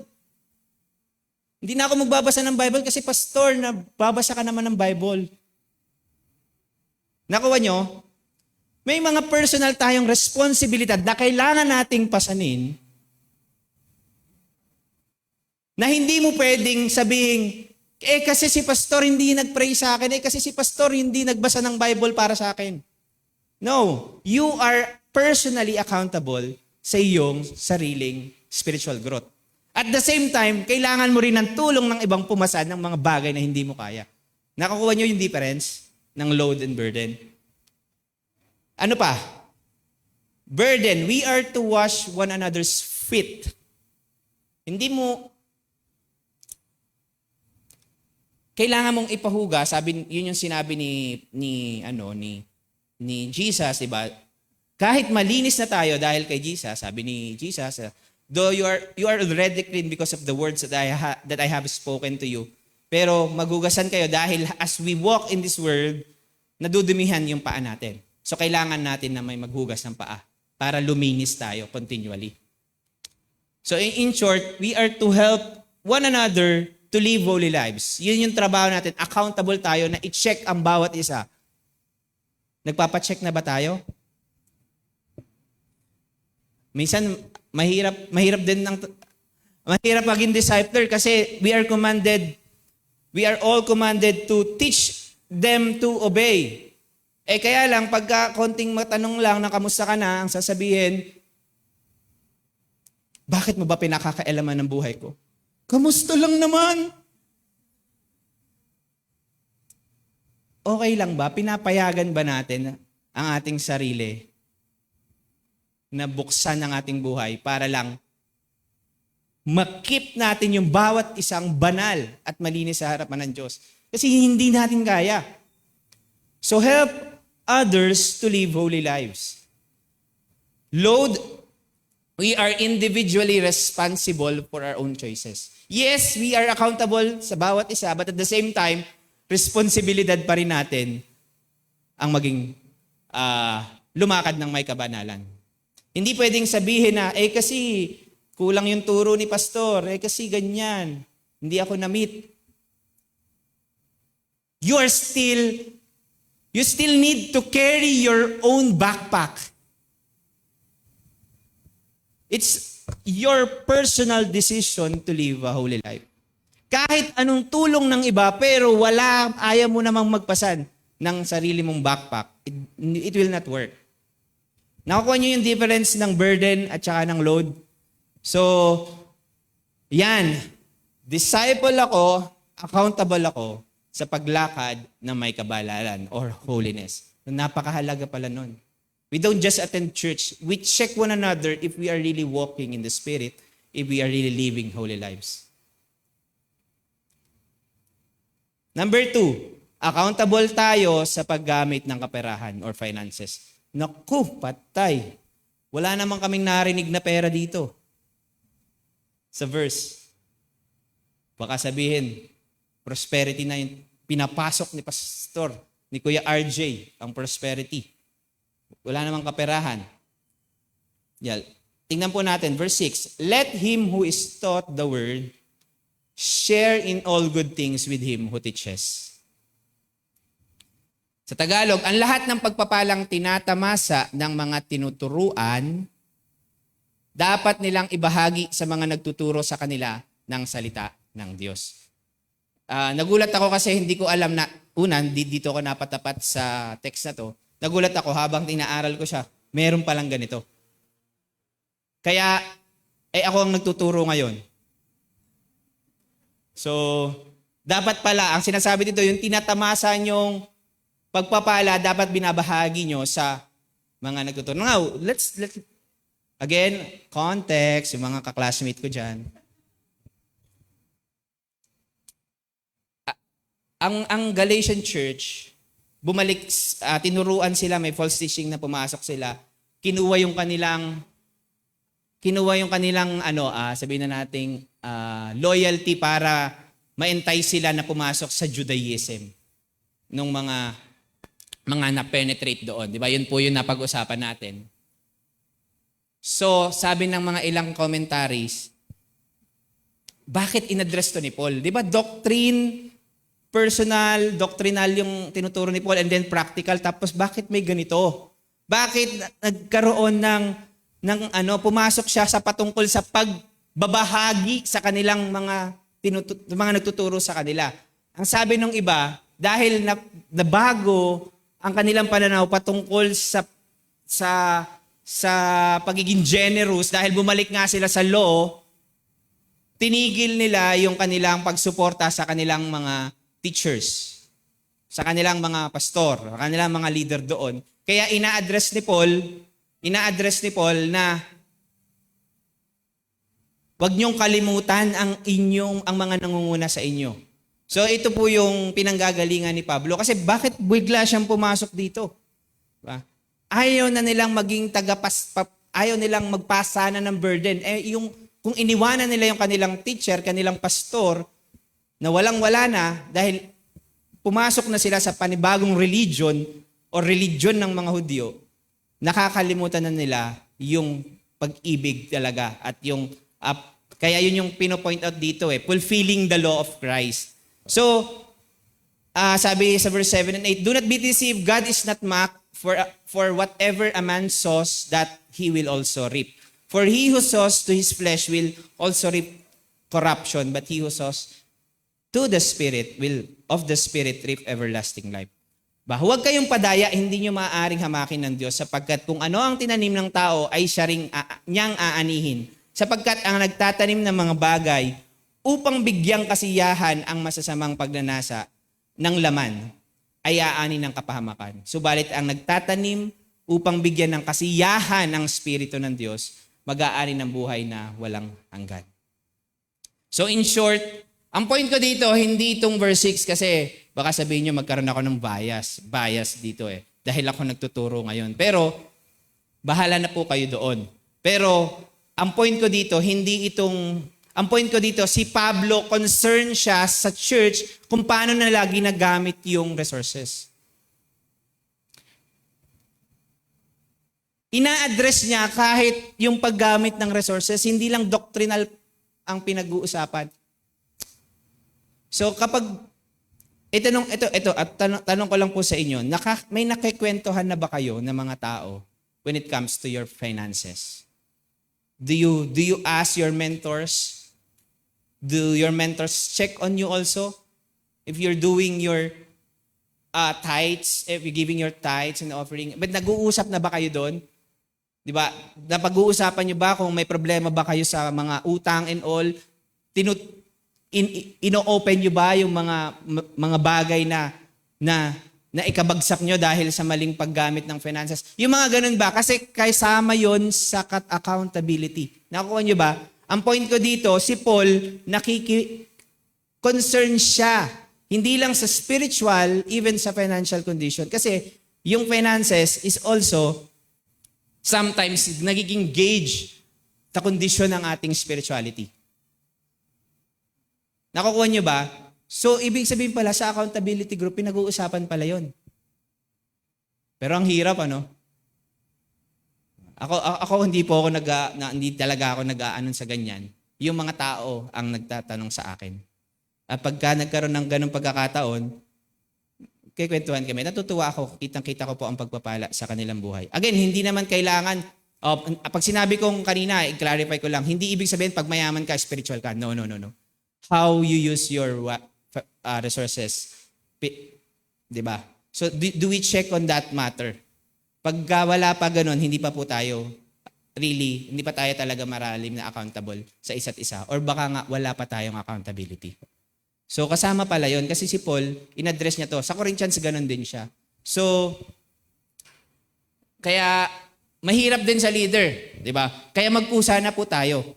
Hindi na ako magbabasa ng Bible kasi pastor, nababasa ka naman ng Bible. Nakuha nyo? May mga personal tayong responsibilidad na kailangan nating pasanin na hindi mo pwedeng sabihin, kasi si pastor hindi nag-pray sa akin, kasi si pastor hindi nagbasa ng Bible para sa akin. No, you are personally accountable sa iyong sariling spiritual growth. At the same time, kailangan mo rin ng tulong ng ibang pumasan ng mga bagay na hindi mo kaya. Nakukuha nyo yung difference ng load and burden? Ano pa? Burden. We are to wash one another's feet. Hindi mo, kailangan mong ipahuga, yun yung sinabi ni Jesus, diba? Kahit malinis na tayo dahil kay Jesus, sabi ni Jesus, though you are already clean because of the words that I have spoken to you. Pero magugasan kayo dahil as we walk in this world, nadudumihan yung paa natin. So kailangan natin na may maghugas ng paa para luminis tayo continually. So in short, we are to help one another to live holy lives. Yun yung trabaho natin. Accountable tayo na i-check ang bawat isa. Nagpapacheck na ba tayo? Minsan, mahirap maging discipler kasi we are all commanded to teach them to obey. Kaya lang, pagka konting matanong lang na kamusta ka na, ang sasabihin, bakit mo ba pinakakaalaman ng buhay ko? Kamusta lang naman? Okay lang ba? Pinapayagan ba natin ang ating sarili na buksan ang ating buhay para lang makip natin yung bawat isang banal at malinis sa harapan ng Diyos? Kasi hindi natin kaya. So help others to live holy lives. Load, we are individually responsible for our own choices. Yes, we are accountable sa bawat isa, but at the same time, responsibilidad pa rin natin ang maging lumakad ng may kabanalan. Hindi pwedeng sabihin na, kasi kulang yung turo ni pastor, kasi ganyan, hindi ako na-meet. You still need to carry your own backpack. It's your personal decision to live a holy life. Kahit anong tulong ng iba, pero ayaw mo namang magpasan ng sarili mong backpack, it will not work. Nakukuha niyo yung difference ng burden at saka ng load? So, yan. Disciple ako, accountable ako sa paglakad ng may kabalalan or holiness. Napakahalaga pala nun. We don't just attend church. We check one another if we are really walking in the Spirit, if we are really living holy lives. Number 2, accountable tayo sa paggamit ng kaperahan or finances. Naku, patay. Wala namang kaming narinig na pera dito. Sa verse. Baka sabihin, prosperity na yung pinapasok ni pastor, ni Kuya RJ, ang prosperity. Wala namang kaperahan. Tingnan po natin, verse 6. Let him who is taught the word share in all good things with him who teaches. Sa Tagalog, ang lahat ng pagpapalang tinatamasa ng mga tinuturuan, dapat nilang ibahagi sa mga nagtuturo sa kanila ng salita ng Diyos. Nagulat ako kasi hindi ko alam na, dito ako napatapat sa text na to. Nagulat ako habang tinaaral ko siya, meron palang ganito. Kaya, ako ang nagtuturo ngayon. So, dapat pala, ang sinasabi dito, yung tinatamasa nyong pagpapala, dapat binabahagi nyo sa mga nagtuturo. Now, let's again, context, yung mga kaklasmate ko dyan. ang Galatian church, bumalik, tinuruan sila, may false teaching na pumasok sila. Kinuha yung kanilang sabihin na nating loyalty para ma-entice sila na pumasok sa Judaism nung mga na-penetrate doon. Di ba? Yun po yung napag-usapan natin. So, sabi ng mga ilang commentaries, bakit inaddress to ni Paul? Di ba doctrinal yung tinuturo ni Paul and then practical. Tapos bakit may ganito? Bakit nagkaroon pumasok siya sa patungkol sa pagbabahagi sa kanilang mga nagtuturo sa kanila. Ang sabi ng iba, dahil nabago ang kanilang pananaw patungkol sa pagiging generous, dahil bumalik nga sila sa law, tinigil nila yung kanilang pagsuporta sa kanilang mga teachers, sa kanilang mga pastor, sa kanilang mga leader doon. Kaya ina-address ni Paul na huwag niyong kalimutan ang mga nangunguna sa inyo. So ito po yung pinanggagalingan ni Pablo. Kasi bakit bigla siyang pumasok dito? Diba? Ayaw na nilang maging ayaw nilang magpasa na ng burden. Kung iniwanan nila yung kanilang teacher, kanilang pastor, na walang-wala na dahil pumasok na sila sa panibagong religion o religion ng mga Hudyo, nakakalimutan na nila yung pag-ibig talaga at kaya yun yung pino-point out dito fulfilling the law of Christ. So, sabi sa verse 7 and 8, do not be deceived, God is not mocked, for whatever a man sows, that he will also reap. For he who sows to his flesh will also reap corruption, but he who sows to the Spirit will of the Spirit reap everlasting life. Huwag kayong padaya, hindi nyo maaaring hamakin ng Diyos sapagkat kung ano ang tinanim ng tao ay siya ring niyang aanihin. Sapagkat ang nagtatanim ng mga bagay upang bigyang kasiyahan ang masasamang pagnanasa ng laman ay aani ng kapahamakan. Subalit ang nagtatanim upang bigyan ng kasiyahan ang Espiritu ng Diyos, mag-aani ng buhay na walang hanggan. So in short, ang point ko dito, hindi itong verse 6 kasi baka sabihin nyo magkaroon ako ng bias dito dahil ako nagtuturo ngayon. Pero bahala na po kayo doon. Pero ang point ko dito, si Pablo, concerned siya sa church kung paano nila ginagamit yung resources. Ina-address niya kahit yung paggamit ng resources, hindi lang doctrinal ang pinag-uusapan. So kapag, tanong ko lang po sa inyo, may nakikwentuhan na ba kayo ng mga tao when it comes to your finances? Do you ask your mentors? Do your mentors check on you also? If you're doing your tithes, if you're giving your tithes and offering, but nag-uusap na ba kayo doon? Di ba? Napag-uusapan niyo ba kung may problema ba kayo sa mga utang and all? Ino-open niyo ba yung mga bagay na ikabagsak niyo dahil sa maling paggamit ng finances? Yung mga ganun ba? Kasi kasama yon sa accountability. Nakuha niyo ba? Ang point ko dito, si Paul, concern siya. Hindi lang sa spiritual, even sa financial condition. Kasi yung finances is also sometimes nagiging gauge sa kondisyon ng ating spirituality. Nakukuha niyo ba? So, ibig sabihin pala sa accountability group, pinag-uusapan pala yon. Pero ang hirap, ano? Ako hindi talaga ako nag-aanon sa ganyan. Yung mga tao ang nagtatanong sa akin. At pagka nagkaroon ng ganung pagkakataon, kikwentuhan kami. Natutuwa ako, kitang-kita ko po ang pagpapala sa kanilang buhay. Again, hindi naman kailangan, pag sinabi kong kanina, i-clarify ko lang, hindi ibig sabihin pag mayaman ka, spiritual ka. No. How you use your resources. Diba? So, do we check on that matter? Pagka wala pa ganun, hindi pa tayo talaga maralim na accountable sa isa't isa. Or baka nga wala pa tayong accountability. So kasama pala yon kasi si Paul, in-address niya to. Sa Corinthians, ganun din siya. So, kaya mahirap din sa leader. Di ba? Kaya magpusa na po tayo.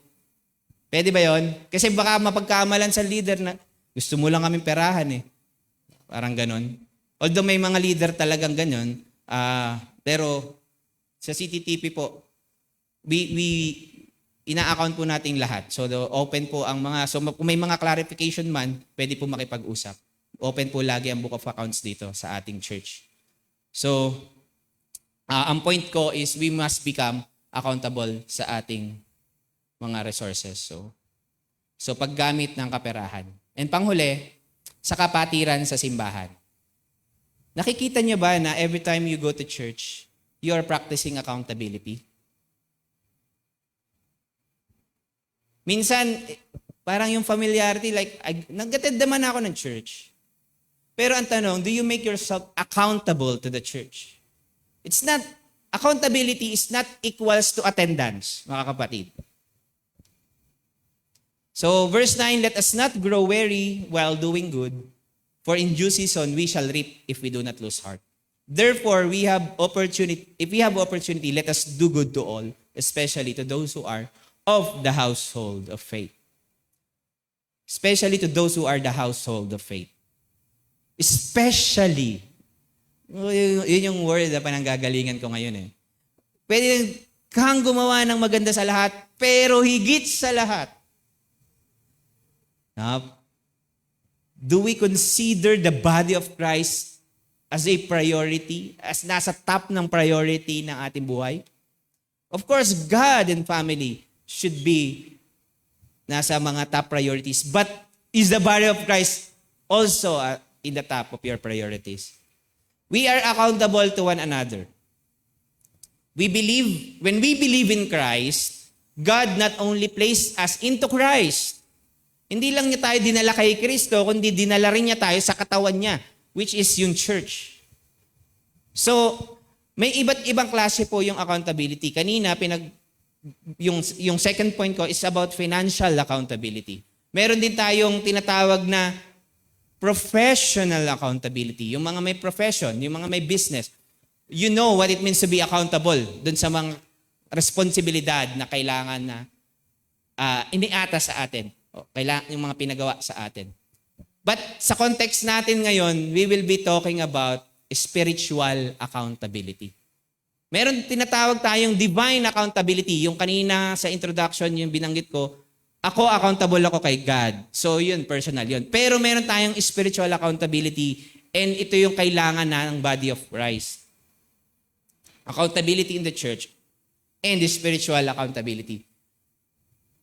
Pwede ba yon? Kasi baka mapagkamalan sa leader na gusto mo lang kaming perahan . Parang ganon. Although may mga leader talagang ganon, pero sa CTTP po, we ina-account po natin lahat. So open po ang mga, so kung may mga clarification man, pwede po makipag-usap. Open po lagi ang book of accounts dito sa ating church. So, ang point ko is we must become accountable sa ating mga resources. So paggamit ng kaperahan. And panghuli, sa kapatiran sa simbahan. Nakikita niyo ba na every time you go to church, you are practicing accountability? Minsan, parang yung familiarity, like, nag-attend naman ako ng church. Pero ang tanong, do you make yourself accountable to the church? Accountability is not equals to attendance, mga kapatid. So, verse 9, let us not grow weary while doing good, for in due season we shall reap if we do not lose heart. Therefore, if we have opportunity, let us do good to all, especially to those who are of the household of faith. Especially to those who are the household of faith. Especially. Yun yung word na pananggagalingan ko ngayon eh. Pwede kang gumawa ng maganda sa lahat, pero higit sa lahat. Do we consider the body of Christ as a priority, as nasa top ng priority ng ating buhay? Of course, God and family should be nasa mga top priorities. But is the body of Christ also in the top of your priorities? We are accountable to one another. When we believe in Christ, God not only placed us into Christ, hindi lang niya tayo dinala kay Kristo, kundi dinala rin niya tayo sa katawan niya, which is yung church. So, may iba't ibang klase po yung accountability. Kanina, yung second point ko is about financial accountability. Meron din tayong tinatawag na professional accountability. Yung mga may profession, yung mga may business. You know what it means to be accountable dun sa mga responsibilidad na kailangan na iniata sa atin. Kailangan yung mga pinagawa sa atin. But sa context natin ngayon, we will be talking about spiritual accountability. Meron tinatawag tayong divine accountability. Yung kanina sa introduction, yung binanggit ko, accountable ako kay God. So yun, personal yun. Pero meron tayong spiritual accountability and ito yung kailangan na ng body of Christ. Accountability in the church and the spiritual accountability.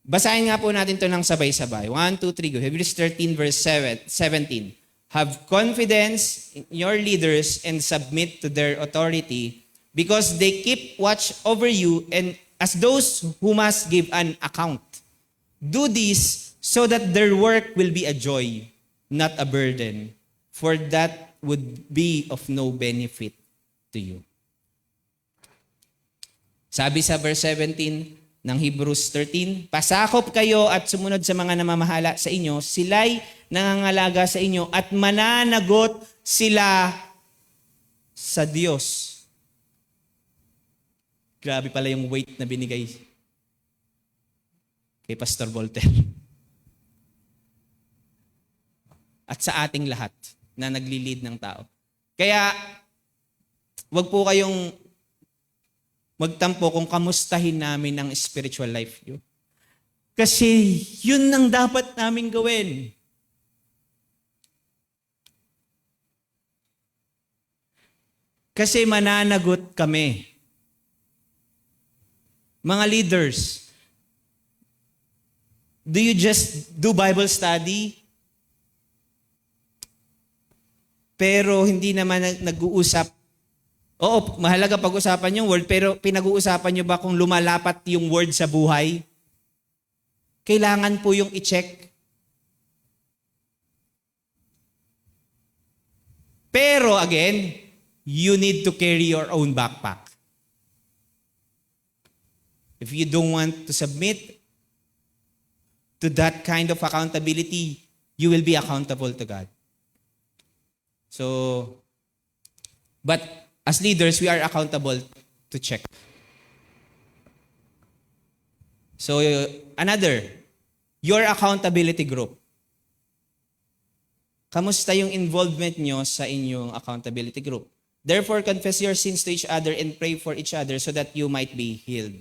Basahin nga po natin ito ng sabay-sabay. 1, 2, 3, go. Hebrews 13 verse 17. Have confidence in your leaders and submit to their authority, because they keep watch over you and as those who must give an account. Do this so that their work will be a joy, not a burden, for that would be of no benefit to you. Sabi sa verse 17 ng Hebrews 13, pasakop kayo at sumunod sa mga namamahala sa inyo, sila'y nangangalaga sa inyo at mananagot sila sa Diyos. Grabe pala yung weight na binigay kay Pastor Voltaire. At sa ating lahat na nagli-lead ng tao. Kaya, wag po kayong magtampo kung kamustahin namin ang spiritual life nyo. Kasi yun ang dapat namin gawin. Kasi mananagot kami. Mga leaders, do you just do Bible study? Pero hindi naman nag-uusap. Oo, mahalaga pag-usapan yung word, pero pinag-uusapan nyo ba kung lumalapat yung word sa buhay? Kailangan po yung i-check. Pero again, you need to carry your own backpack. If you don't want to submit to that kind of accountability, you will be accountable to God. So, but as leaders, we are accountable to check. So, your accountability group. Kamusta yung involvement nyo sa inyong accountability group? Therefore, confess your sins to each other and pray for each other so that you might be healed.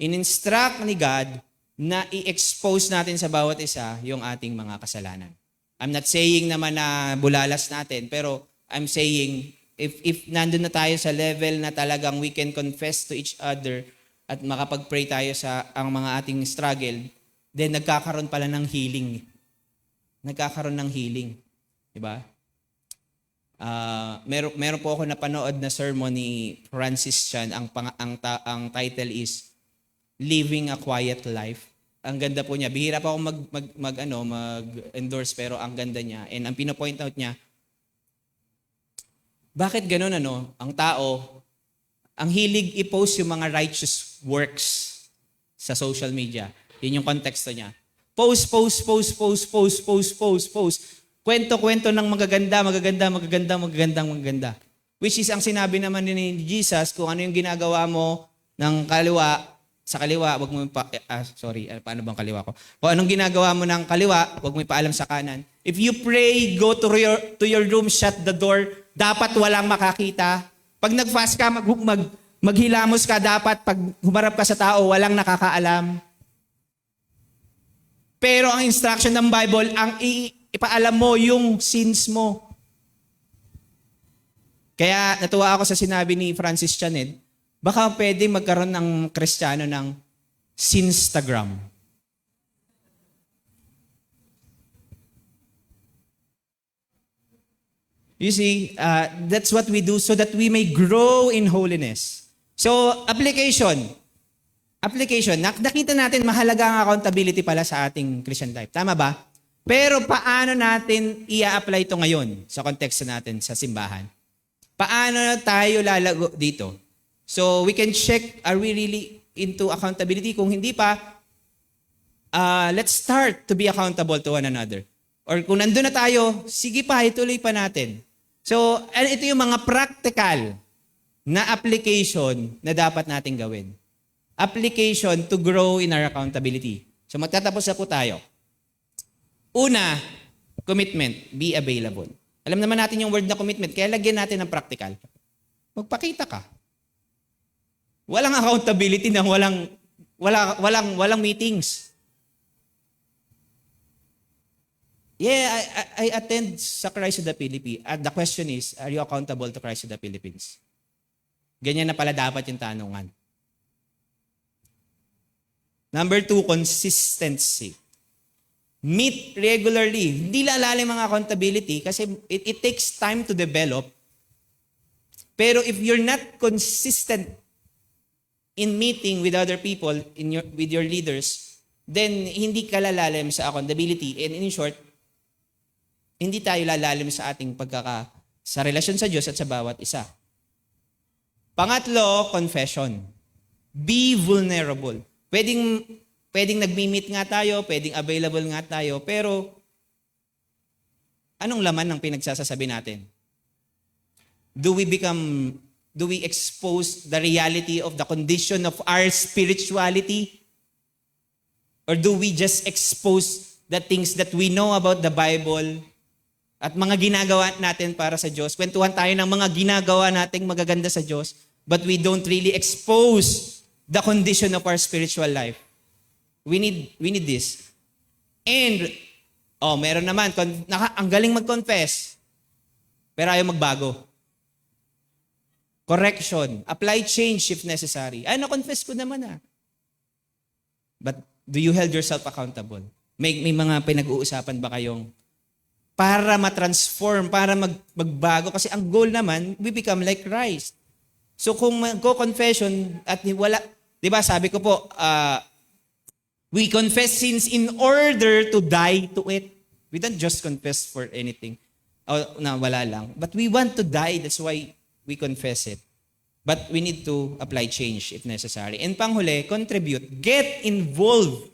In-instruct ni God na i-expose natin sa bawat isa yung ating mga kasalanan. I'm not saying naman na bulalas natin, pero I'm saying if nandun na tayo sa level na talagang we can confess to each other at makapag-pray tayo sa ang mga ating struggle, then nagkakaroon pala ng healing. Nagkakaroon ng healing. Diba? Meron po ako napanood na sermon ni Francis Chan. Ang title is Living a Quiet Life. Ang ganda po niya. Bihira pa ako mag-endorse pero ang ganda niya. And ang pinopoint out niya, bakit ganun ang tao, ang hilig i-post yung mga righteous works sa social media. Yun yung konteksto niya. Post. Kwento ng magaganda. Which is ang sinabi naman ni Jesus, kung ano yung ginagawa mo ng sa kaliwa, wag mo paano bang kaliwa ko? Kung anong ginagawa mo ng kaliwa, wag mo ipaalam sa kanan. If you pray, go to your room, shut the door, dapat walang makakita. Pag nag-fast ka, maghilamos ka, dapat pag humarap ka sa tao, walang nakakaalam. Pero ang instruction ng Bible, ang ipaalam mo yung sins mo. Kaya natuwa ako sa sinabi ni Francis Chan, baka pwede magkaroon ng Kristiyano ng Sinstagram. You see, that's what we do so that we may grow in holiness. So, application. Nakita natin mahalaga ang accountability pala sa ating Christian life. Tama ba? Pero paano natin i-apply ito ngayon sa konteksto natin sa simbahan? Paano tayo lalago dito? So we can check, are we really into accountability? Kung hindi pa, let's start to be accountable to one another. Or kung nandun na tayo, sige pa, ituloy pa natin. So ito yung mga practical na application na dapat nating gawin. Application to grow in our accountability. So magtatapos na po tayo. Una, commitment, be available. Alam naman natin yung word na commitment, kaya lagyan natin ng practical. Magpakita ka. Walang accountability nang walang meetings. Yeah, I attend sa Christ of the Philippines. The question is, are you accountable to Christ of the Philippines? Ganyan na pala dapat yung tanungan. Number 2, consistency. Meet regularly. Hindi lalalim ang accountability kasi it takes time to develop. Pero if you're not consistent in meeting with other people, with your leaders, then hindi ka lalalim sa accountability. And in short, hindi tayo lalalim sa ating sa relasyon sa Diyos at sa bawat isa. Pangatlo, confession. Be vulnerable. Pwedeng nagmi-meet nga tayo, pwedeng available nga tayo, pero anong laman ng pinagsasasabi natin? Do we expose the reality of the condition of our spirituality? Or do we just expose the things that we know about the Bible at mga ginagawa natin para sa Diyos? Kwentuhan tayo ng mga ginagawa nating magaganda sa Diyos, but we don't really expose the condition of our spiritual life. We need this. And, meron naman, ang galing mag-confess, pero ayaw magbago. Correction. Apply change if necessary. Na-confess ko naman But do you hold yourself accountable? May mga pinag-uusapan ba kayong para ma-transform, para magbago? Kasi ang goal naman, we become like Christ. So kung mag-confession at wala, di ba sabi ko po, we confess sins in order to die to it. We don't just confess for anything. Wala lang. But we want to die. That's why we confess it. But we need to apply change if necessary. And panghuli, contribute. Get involved.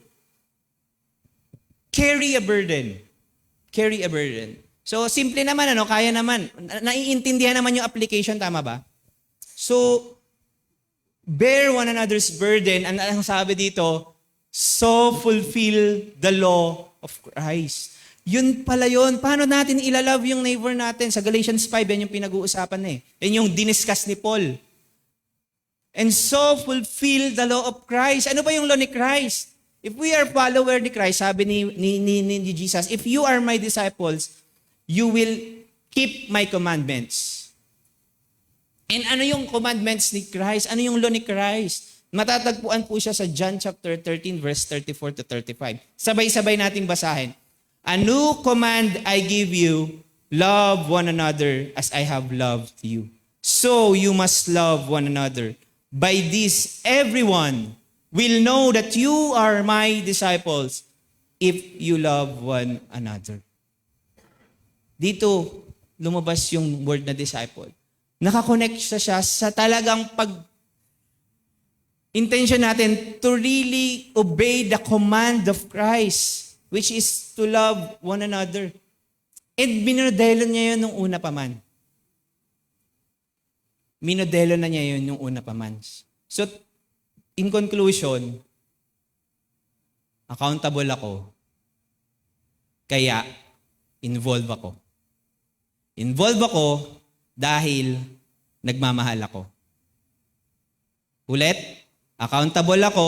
Carry a burden. Carry a burden. So, simple naman, kaya naman. Naiintindihan naman yung application, tama ba? So, bear one another's burden. Ang sabi dito, so fulfill the law of Christ. Yun pala yun. Paano natin ilalove yung neighbor natin? Sa Galatians 5, yan yung pinag-uusapan na eh. Yan yung diniscuss ni Paul. And so fulfill the law of Christ. Ano ba yung law ni Christ? If we are follower ni Christ, sabi ni Jesus, if you are my disciples, you will keep my commandments. And ano yung commandments ni Christ? Ano yung law ni Christ? Matatagpuan po siya sa John chapter 13, verse 34 to 35. Sabay-sabay nating basahin. A new command I give you, love one another as I have loved you. So you must love one another. By this, everyone will know that you are my disciples if you love one another. Dito, lumabas yung word na disciple. Nakakonect siya sa talagang intention natin to really obey the command of Christ, which is to love one another. And minodelo niya yun nung una pa man. Minodelo na niya yun nung una pa man. So, in conclusion, accountable ako, kaya involve ako. Involve ako dahil nagmamahal ako. Ulit, accountable ako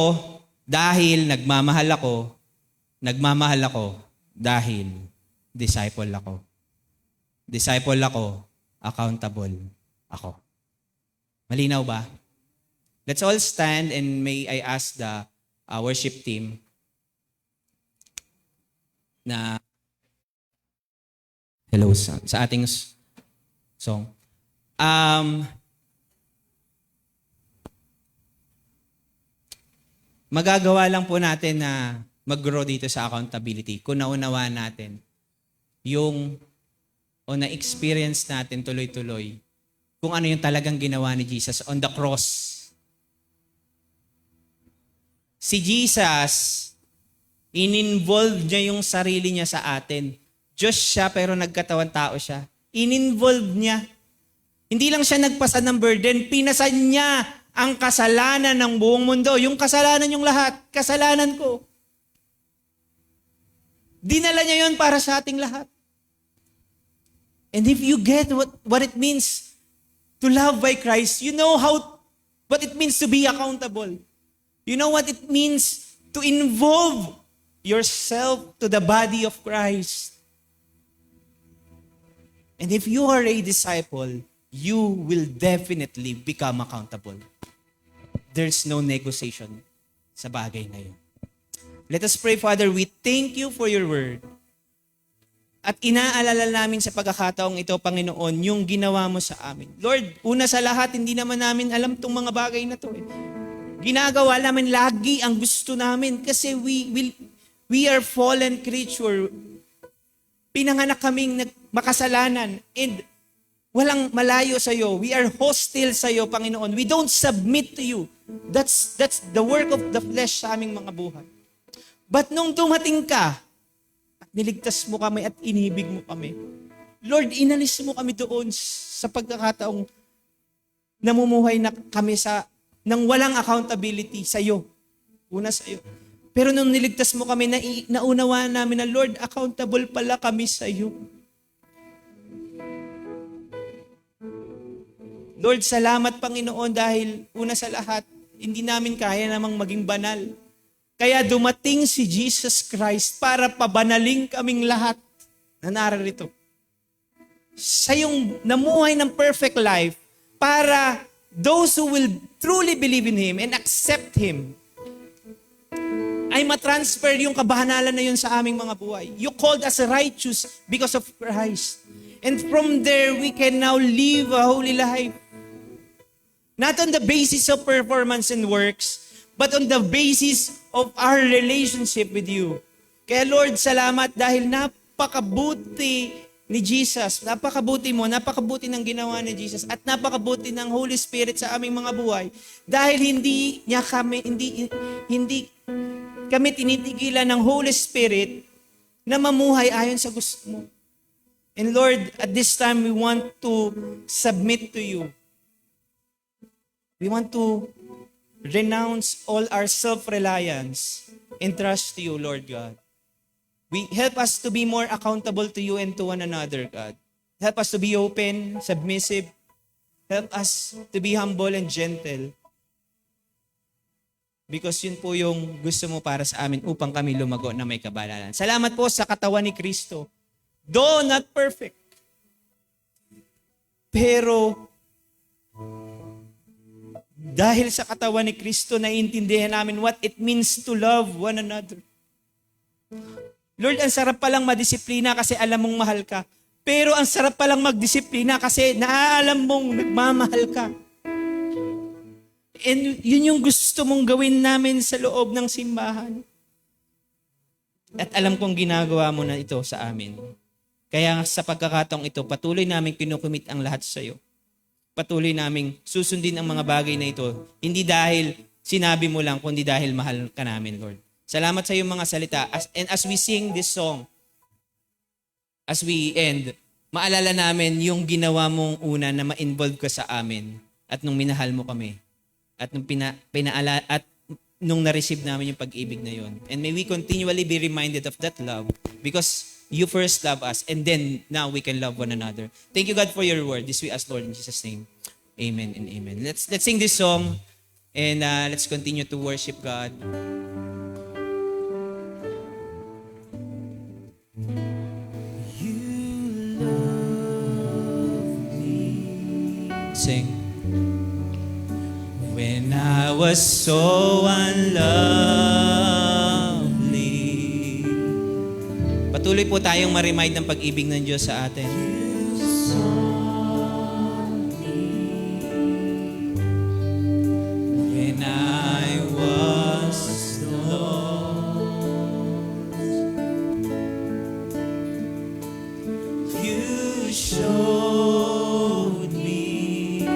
dahil nagmamahal ako. Nagmamahal ako dahil disciple ako. Disciple ako, accountable ako. Malinaw ba? Let's all stand and may I ask the worship team na hello sa ating song. Magagawa lang po natin na mag-grow dito sa accountability kung naunawaan natin yung o na-experience natin tuloy-tuloy kung ano yung talagang ginawa ni Jesus on the cross. Si Jesus, in-involve niya yung sarili niya sa atin. Diyos siya pero nagkatawan tao siya. In-involve niya. Hindi lang siya nagpasa ng burden, pinasan niya ang kasalanan ng buong mundo. Yung kasalanan yung lahat, kasalanan ko. Dinala niya yun para sa ating lahat. And if you get what it means to love by Christ, you know what it means to be accountable. You know what it means to involve yourself to the body of Christ. And if you are a disciple, you will definitely become accountable. There's no negotiation sa bagay na yun. Let us pray, Father, we thank you for your word. At inaalala namin sa pagkakataong ito, Panginoon, yung ginawa mo sa amin. Lord, una sa lahat, hindi naman namin alam tong mga bagay na to. Ginagawa namin lagi ang gusto namin kasi we are fallen creature. Pinanganak kaming makasalanan and walang malayo sa iyo. We are hostile sa iyo, Panginoon. We don't submit to you. That's the work of the flesh sa aming mga buhay. But nung dumating ka, at niligtas mo kami at inibig mo kami, Lord, inalis mo kami doon sa pagkakataong namumuhay na kami nang walang accountability sa iyo. Una sa iyo. Pero nung niligtas mo kami, naunawaan namin na, Lord, accountable pala kami sa iyo. Lord, salamat Panginoon dahil una sa lahat, hindi namin kaya namang maging banal. Kaya dumating si Jesus Christ para pabanaling kaming lahat na narito. Siya yung namuhay ng perfect life para those who will truly believe in Him and accept Him ay matransfer yung kabanalan na yun sa aming mga buhay. You called us righteous because of Christ. And from there, we can now live a holy life. Not on the basis of performance and works, but on the basis of our relationship with you. Kaya Lord, salamat dahil napakabuti ni Jesus. Napakabuti mo, napakabuti ng ginawa ni Jesus at napakabuti ng Holy Spirit sa aming mga buhay. Dahil hindi kami tinitigilan ng Holy Spirit na mamuhay ayon sa gusto mo. And Lord, at this time we want to submit to you. We want to renounce all our self-reliance and trust to you, Lord God. Help us to be more accountable to you and to one another, God. Help us to be open, submissive. Help us to be humble and gentle. Because yun po yung gusto mo para sa amin upang kami lumago na may kabanalan. Salamat po sa katawan ni Kristo. Though not perfect, pero dahil sa katawan ni Kristo, naiintindihan namin what it means to love one another. Lord, ang sarap palang madisiplina kasi alam mong mahal ka. Pero ang sarap palang magdisiplina kasi naaalam mong nagmamahal ka. And yun yung gusto mong gawin namin sa loob ng simbahan. At alam kong ginagawa mo na ito sa amin. Kaya sa pagkakataong ito, patuloy namin kinukumit ang lahat sa iyo. Patuloy namin susundin ang mga bagay na ito. Hindi dahil sinabi mo lang, kundi dahil mahal ka namin, Lord. Salamat sa iyong mga salita. And as we sing this song, as we end, maalala namin yung ginawa mong una na ma-involve ka sa amin at nung minahal mo kami. At nung na-receive namin yung pag-ibig na yun. And may we continually be reminded of that love because you first love us and then now we can love one another. Thank you, God, for your word. This we ask, Lord, in Jesus' name. Amen and amen. Let's sing this song and let's continue to worship God. You love me. Sing. When I was so unlovely. Patuloy po tayong ma-remind ng pag-ibig ng Diyos sa atin. When I was lost, you showed me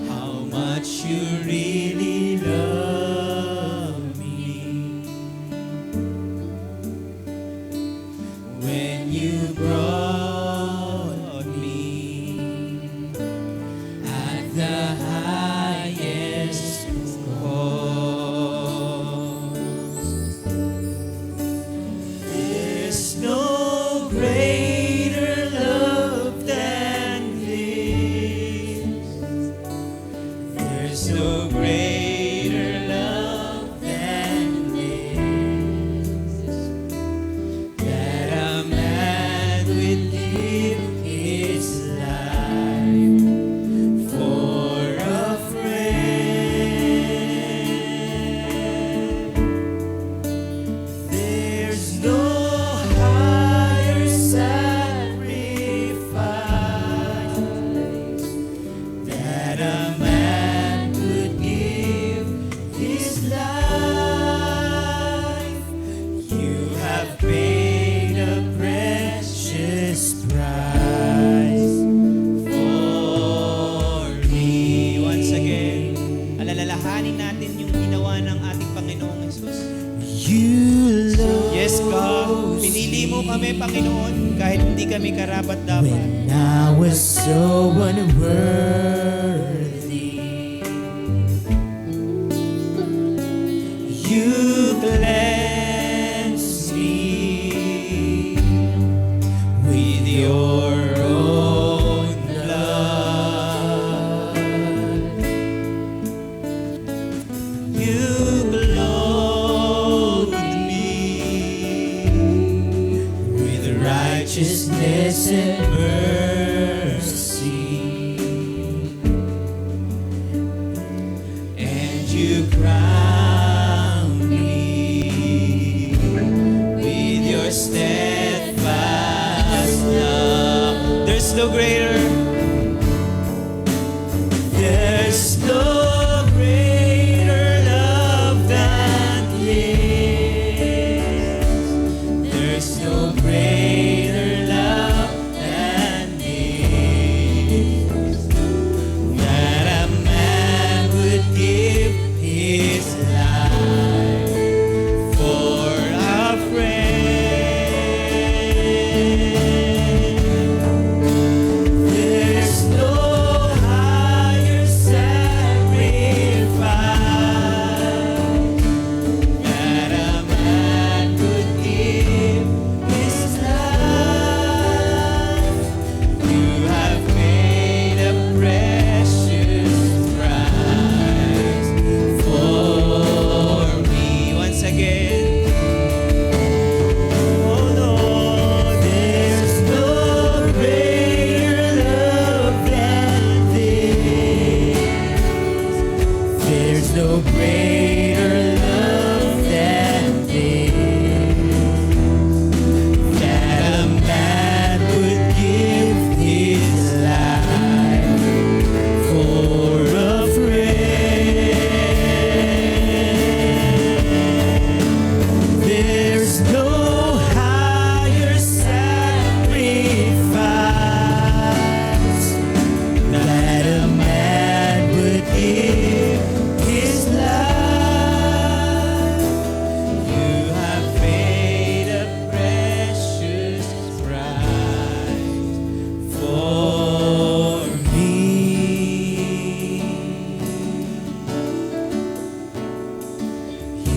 how much you really love me. When you brought me at the highest cost. There's no greater love than this. There's no greater love than this, that a man would give his life for a friend. There's no higher sacrifice that a man would give his life. You have paid a precious price for me. Once again, alalalahanin natin yung ginawa ng ating Panginoong Jesus. You love. Yes, God. Pinili mo kami, Panginoon, kahit hindi kami karapat-dapat. When I was so unworthy, you cleansed me with your own blood. You clothed me with righteousness and mercy, and you crowned me with your steadfast love. There's no greater. There's no greater love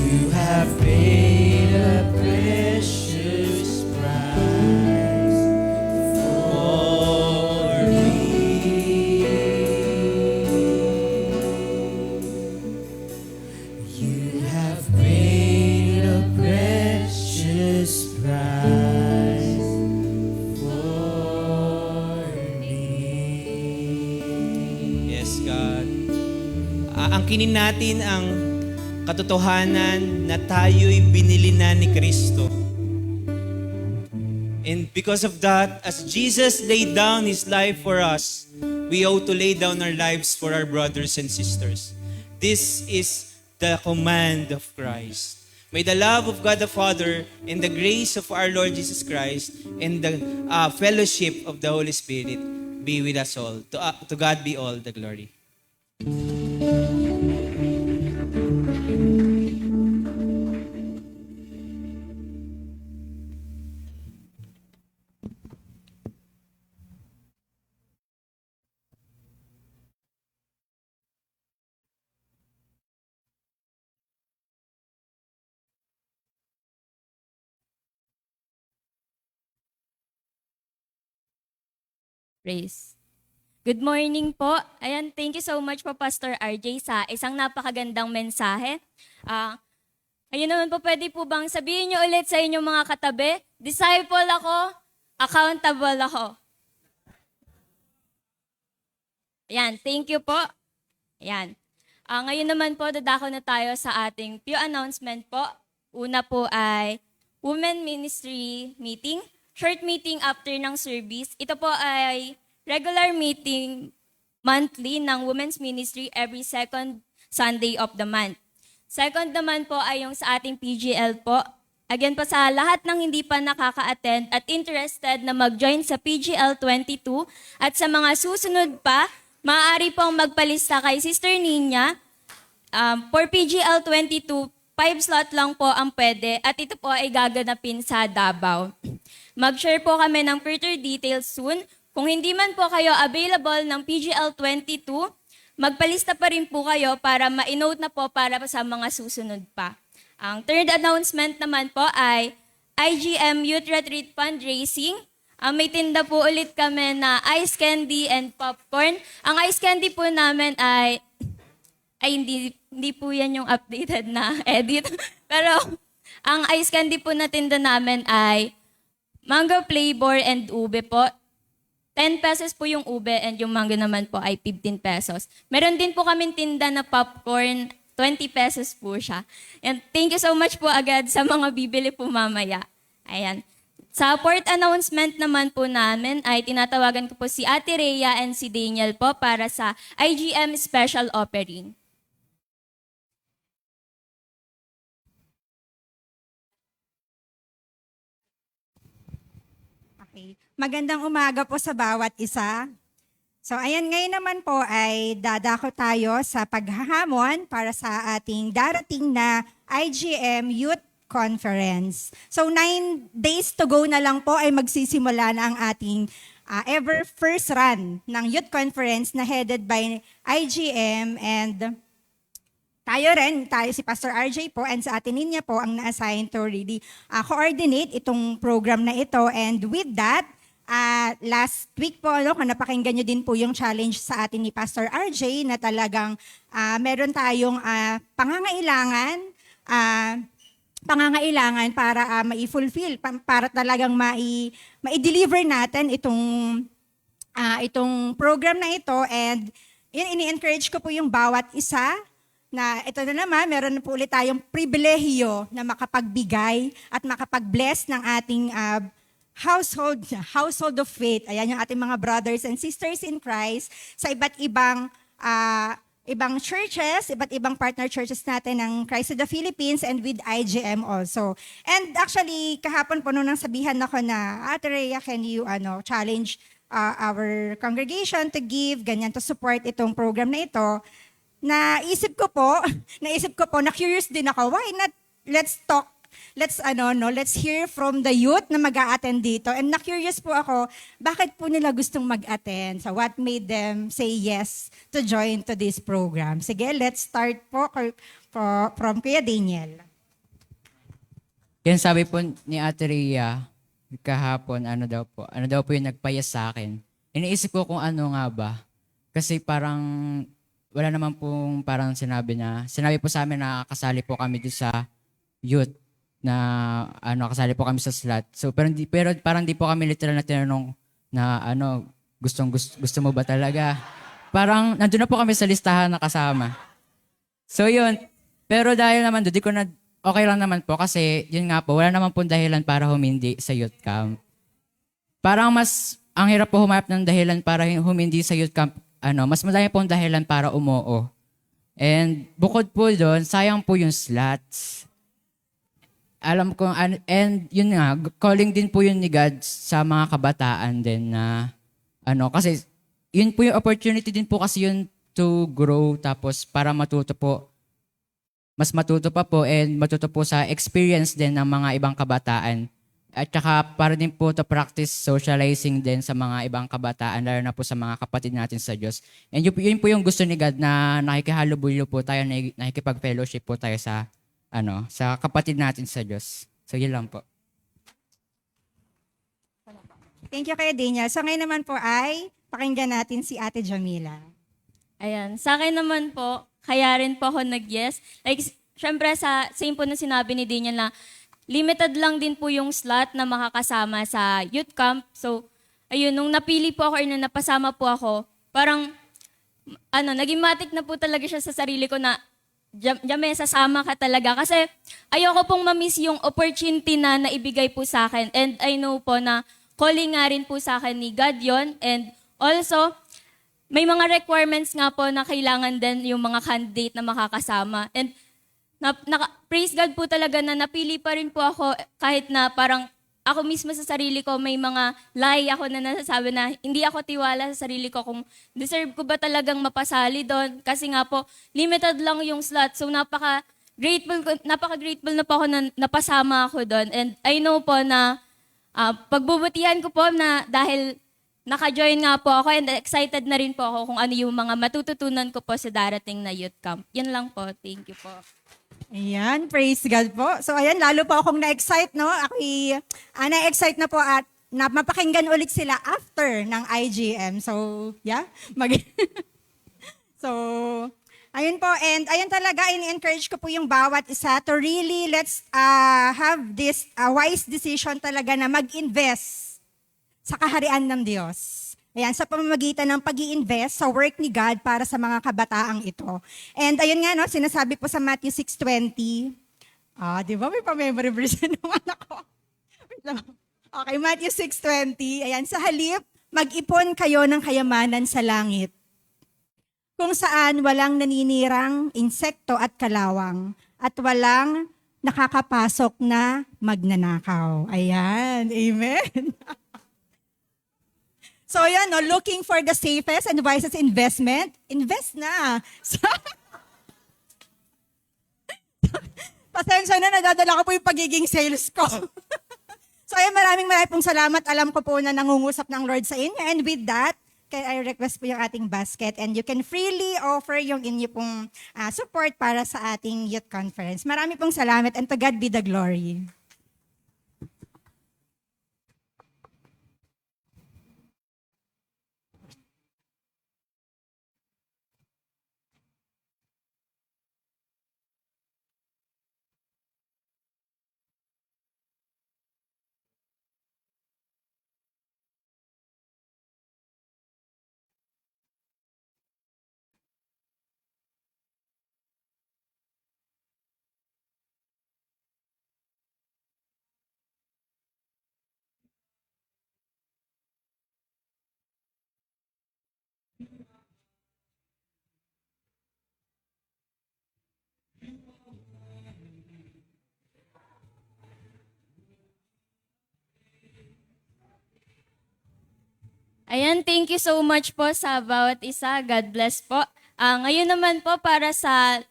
You have paid a precious price for me. You have paid a precious price for me. Yes, God. Angkinin natin ang katotohanan na tayo'y binili na ni Kristo. And because of that, as Jesus laid down His life for us, we ought to lay down our lives for our brothers and sisters. This is the command of Christ. May the love of God the Father and the grace of our Lord Jesus Christ and the fellowship of the Holy Spirit be with us all. To God be all the glory. Praise. Good morning po. Ayan, thank you so much po Pastor RJ sa isang napakagandang mensahe. Ayun naman po, pwede po bang sabihin niyo ulit sa inyong mga katabi, disciple ako, accountable ako. Ayan, thank you po. Ayan. Ngayon naman po, dadako na tayo sa ating few announcement po. Una po ay Women Ministry Meeting. Short meeting after ng service. Ito po ay regular meeting monthly ng Women's Ministry every second Sunday of the month. Second naman po ay yung sa ating PGL po. Again po sa lahat ng hindi pa nakaka-attend at interested na mag-join sa PGL 22 at sa mga susunod pa, maaari pong magpalista kay Sister Nina. For PGL 22, 5 slot lang po ang pwede at ito po ay gaganapin sa Davao. Mag-share po kami ng further details soon. Kung hindi man po kayo available ng PGL 22, magpalista pa rin po kayo para ma-note na po para sa mga susunod pa. Ang third announcement naman po ay IGM Youth Retreat Fundraising. May tinda po ulit kami na ice candy and popcorn. Ang ice candy po namin ay hindi po yan yung updated na edit. Pero ang ice candy po na tinda namin ay mango flavor and ube po. 10 pesos po yung ube and yung mango naman po ay 15 pesos. Meron din po kaming tinda na popcorn, 20 pesos po siya. And thank you so much po agad sa mga bibili po mamaya. Ayan. Sa fourth announcement naman po namin ay tinatawagan ko po si Ate Rhea and si Daniel po para sa IGM Special Offering. Okay. Magandang umaga po sa bawat isa. So ayan, ngayon naman po ay dadako tayo sa paghahamon para sa ating darating na IGM Youth Conference. So 9 days to go na lang po ay magsisimula na ang ating ever first run ng Youth Conference na headed by IGM, and tayo si Pastor RJ po and sa atin niya po ang na-assign to really coordinate itong program na ito. And with that, last week po, kung napakinggan nyo din po yung challenge sa atin ni Pastor RJ na talagang meron tayong pangangailangan para mai-fulfill, para talagang mai-deliver natin itong program na ito. And ini-encourage ko po yung bawat isa na ito na naman, meron na po ulit tayong pribilehiyo na makapagbigay at makapag-bless ng ating household of faith. Ayan yung ating mga brothers and sisters in Christ sa iba't ibang churches, iba't ibang partner churches natin ng Christ of the Philippines and with IGM also. And actually, kahapon po nung sabihan ako na, Ate Rhea, can you challenge our congregation to give, ganyan, to support itong program na ito. Naisip ko po, na-curious din ako, why not, let's hear from the youth na mag-a-attend dito. And na-curious po ako, bakit po nila gustong mag-attend? So what made them say yes to join to this program? Sige, let's start po from Kuya Daniel. Yan sabi po ni Ate Rhea, kahapon, ano daw po yung nagpayas sa akin. Iniisip ko kung ano nga ba. Kasi parang, wala naman pong parang sinabi po sa amin na kasali po kami doon sa youth na kasali po kami sa slot. So pero parang di po kami literal na tinanong na gusto mo ba talaga? Parang nandun na po kami sa listahan na kasama. So yun, pero dahil naman doon, okay lang naman po kasi yun nga po, wala naman po dahilan para humindi sa youth camp. Parang ang hirap po humayap ng dahilan para humindi sa youth camp, mas madami pong dahilan para umuo. And bukod po doon, sayang po yung slots. Alam ko, and yun nga, calling din po yun ni God sa mga kabataan din na, kasi yun po yung opportunity din po kasi yun to grow tapos para matuto po, mas matuto pa po and matuto po sa experience din ng mga ibang kabataan. At saka para din po to practice socializing din sa mga ibang kabataan, lalo na po sa mga kapatid natin sa Diyos. And yun po yung gusto ni God na nakikihalubilo po tayo, nakikipag-fellowship po tayo sa sa kapatid natin sa Diyos. So, yun lang po. Thank you kay Daniel. So ngayon naman po ay pakinggan natin si Ate Jamila. Ayan. Sa akin naman po, kaya rin po ako nag-yes. Like, syempre, same po na sinabi ni Daniel na limited lang din po yung slot na makakasama sa youth camp. So, ayun, nung napili po ako or nung napasama po ako, parang, naging matik na po talaga siya sa sarili ko na Jame, sasama ka talaga. Kasi ayoko pong mamiss yung opportunity na naibigay po sa akin. And I know po na calling nga rin po sa akin ni God yon. And also, may mga requirements nga po na kailangan din yung mga candidate na makakasama. And praise God po talaga na napili pa rin po ako kahit na parang ako mismo sa sarili ko may mga lie ako na nasasabi na hindi ako tiwala sa sarili ko kung deserve ko ba talagang mapasali doon. Kasi nga po, limited lang yung slot. So napaka-grateful na po ako na napasama ako doon. And I know po na pagbubutihan ko po na dahil naka-join nga po ako and excited na rin po ako kung ano yung mga matututunan ko po sa darating na youth camp. Yan lang po. Thank you po. Ayan, praise God po. So ayan, lalo po akong na-excite, no? Na-excite na po at mapakinggan ulit sila after ng IGM. So, yeah. So, ayun po. And ayun talaga, in-encourage ko po yung bawat isa to really let's have this wise decision talaga na mag-invest sa kaharian ng Diyos. Ayan, sa pamamagitan ng pag-i-invest sa work ni God para sa mga kabataang ito. And ayun nga, no, sinasabi po sa Matthew 6:20. Di ba may pa-memory verse naman ako? Okay, Matthew 6:20. Ayan, sa halip, mag-ipon kayo ng kayamanan sa langit, kung saan walang naninirang insekto at kalawang, at walang nakakapasok na magnanakaw. Ayan, amen. So yan, no, looking for the safest and wisest investment, invest na. Pasensya na, nadadala ko po yung pagiging sales ko. So ayan, maraming pong salamat. Alam ko po na nangungusap ng Lord sa inyo. And with that, I request po yung ating basket and you can freely offer yung inyo pong support para sa ating youth conference. Marami pong salamat and to God be the glory. Ayan, thank you so much po sa bawat isa. God bless po. Ngayon naman po para sa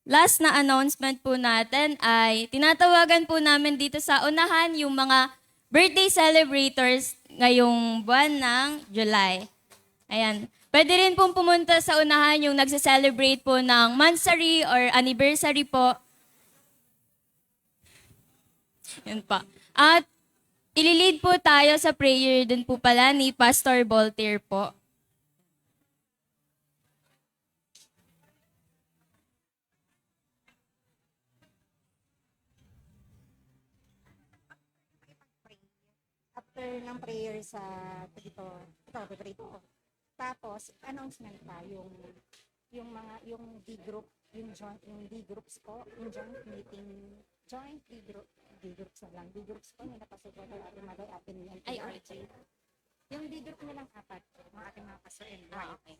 last na announcement po natin ay tinatawagan po namin dito sa unahan yung mga birthday celebrators ngayong buwan ng July. Ayan. Pwede rin pong pumunta sa unahan yung nagse-celebrate po ng monthsary or anniversary po. Yun pa. At ililid po tayo sa prayer din po pala ni Pastor Voltaire po. After ng prayer sa dito. Tapos announcement pa yung mga yung D group, yung D groups po, yung joint meeting, D groups na lang. D groups po nila pastor ko ating magay atin yan. Ay, okay. Yung D group nilang apat, mga ating mga pastor and wife, Okay.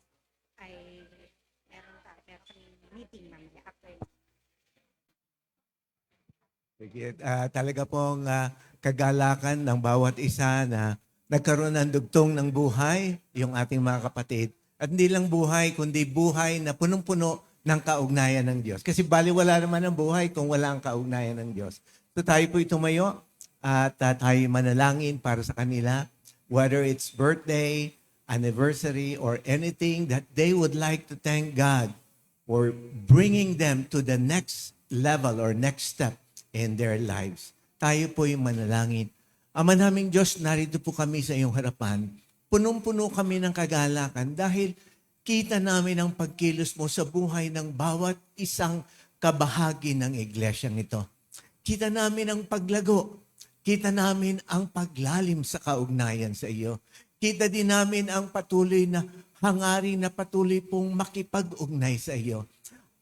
ay meron meeting mamaya after. Sige, talaga pong kagalakan ng bawat isa na nagkaroon ng dugtong ng buhay, yung ating mga kapatid. At hindi lang buhay, kundi buhay na punong-puno ng kaugnayan ng Diyos. Kasi baliwala naman ang buhay kung wala ang kaugnayan ng Diyos. So tayo po'y tumayo at tayo manalangin para sa kanila, whether it's birthday, anniversary, or anything that they would like to thank God for bringing them to the next level or next step in their lives. Tayo po yung manalangin. Ama naming Diyos, narito po kami sa iyong harapan. Punong-puno kami ng kagalakan dahil kita namin ang pagkilos mo sa buhay ng bawat isang kabahagi ng iglesyang ito. Kita namin ang paglago. Kita namin ang paglalim sa kaugnayan sa iyo. Kita din namin ang patuloy na hangarin na patuloy pong makipag-ugnay sa iyo.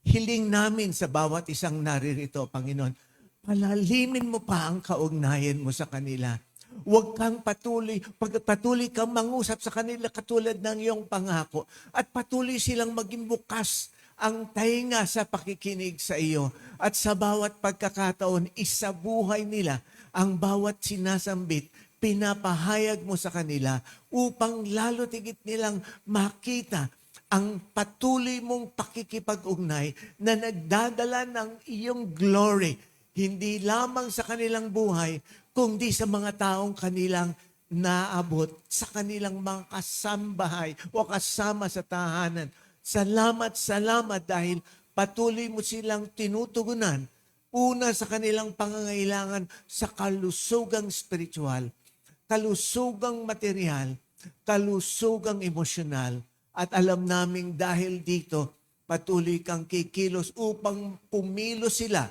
Hiling namin sa bawat isang naririto, Panginoon, palalimin mo pa ang kaugnayan mo sa kanila. Huwag kang patuloy kang mangusap sa kanila katulad ng iyong pangako. At patuloy silang maging bukas ang tainga sa pakikinig sa iyo. At sa bawat pagkakataon, isabuhay nila ang bawat sinasambit, pinapahayag mo sa kanila upang lalo tigit nilang makita ang patuloy mong pakikipag-ugnay na nagdadala ng iyong glory, hindi lamang sa kanilang buhay, kundi sa mga taong kanilang naabot, sa kanilang mga kasambahay o kasama sa tahanan. Salamat dahil patuloy mo silang tinutugunan. Una sa kanilang pangangailangan sa kalusugang spiritual, kalusugang material, kalusugang emosyonal. At alam naming dahil dito, patuloy kang kikilos upang pumilos sila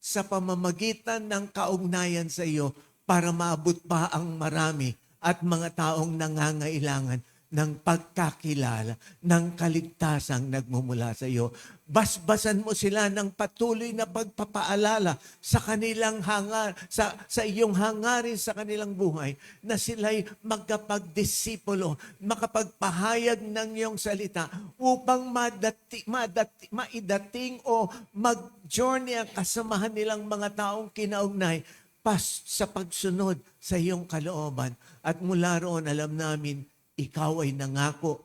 sa pamamagitan ng kaugnayan sa iyo para maabot pa ang marami at mga taong nangangailangan ng pagkakilala, ng kaligtasang nagmumula sa iyo. Basbasan mo sila ng patuloy na pagpapaalala sa kanilang sa iyong hangarin sa kanilang buhay na sila'y magkapagdisipulo, makapagpahayag ng iyong salita upang maidating o mag-journey ang kasamahan nilang mga taong kinaugnay sa pagsunod sa iyong kalooban. At mula roon, alam namin, ikaw ay nangako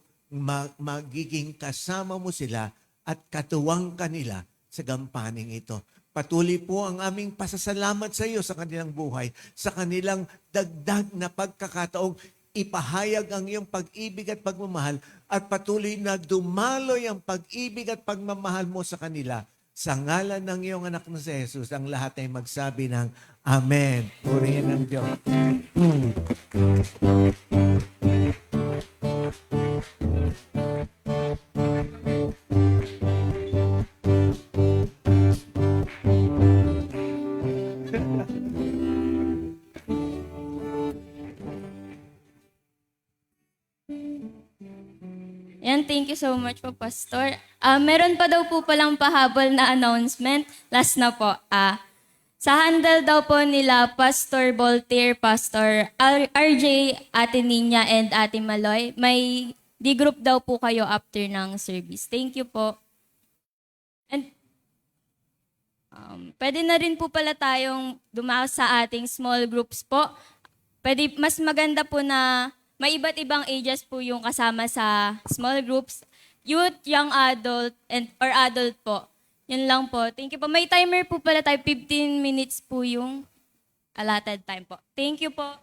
magiging kasama mo sila at katuwang kanila sa gampaning ito. Patuloy po ang aming pasasalamat sa iyo sa kanilang buhay, sa kanilang dagdag na pagkakataong ipahayag ang iyong pag-ibig at pagmamahal at patuloy na dumaloy ang pag-ibig at pagmamahal mo sa kanila. Sa ngalan ng iyong anak na si Jesus, ang lahat ay magsabi ng Amen. Purihin ang Diyos. Yan, thank you so much po, Pastor. Meron pa daw po palang pahabol na announcement. Last na po. Sa handle daw po nila, Pastor Voltaire, Pastor RJ, Ate Nina, and Ate Maloy, may D-group daw po kayo after ng service. Thank you po. And pwede na rin po pala tayong dumaos sa ating small groups po. Pwede, mas maganda po na may iba't ibang ages po yung kasama sa small groups. Youth, young adult, or adult po. Yun lang po. Thank you po. May timer po pala tayo. 15 minutes po yung allotted time po. Thank you po.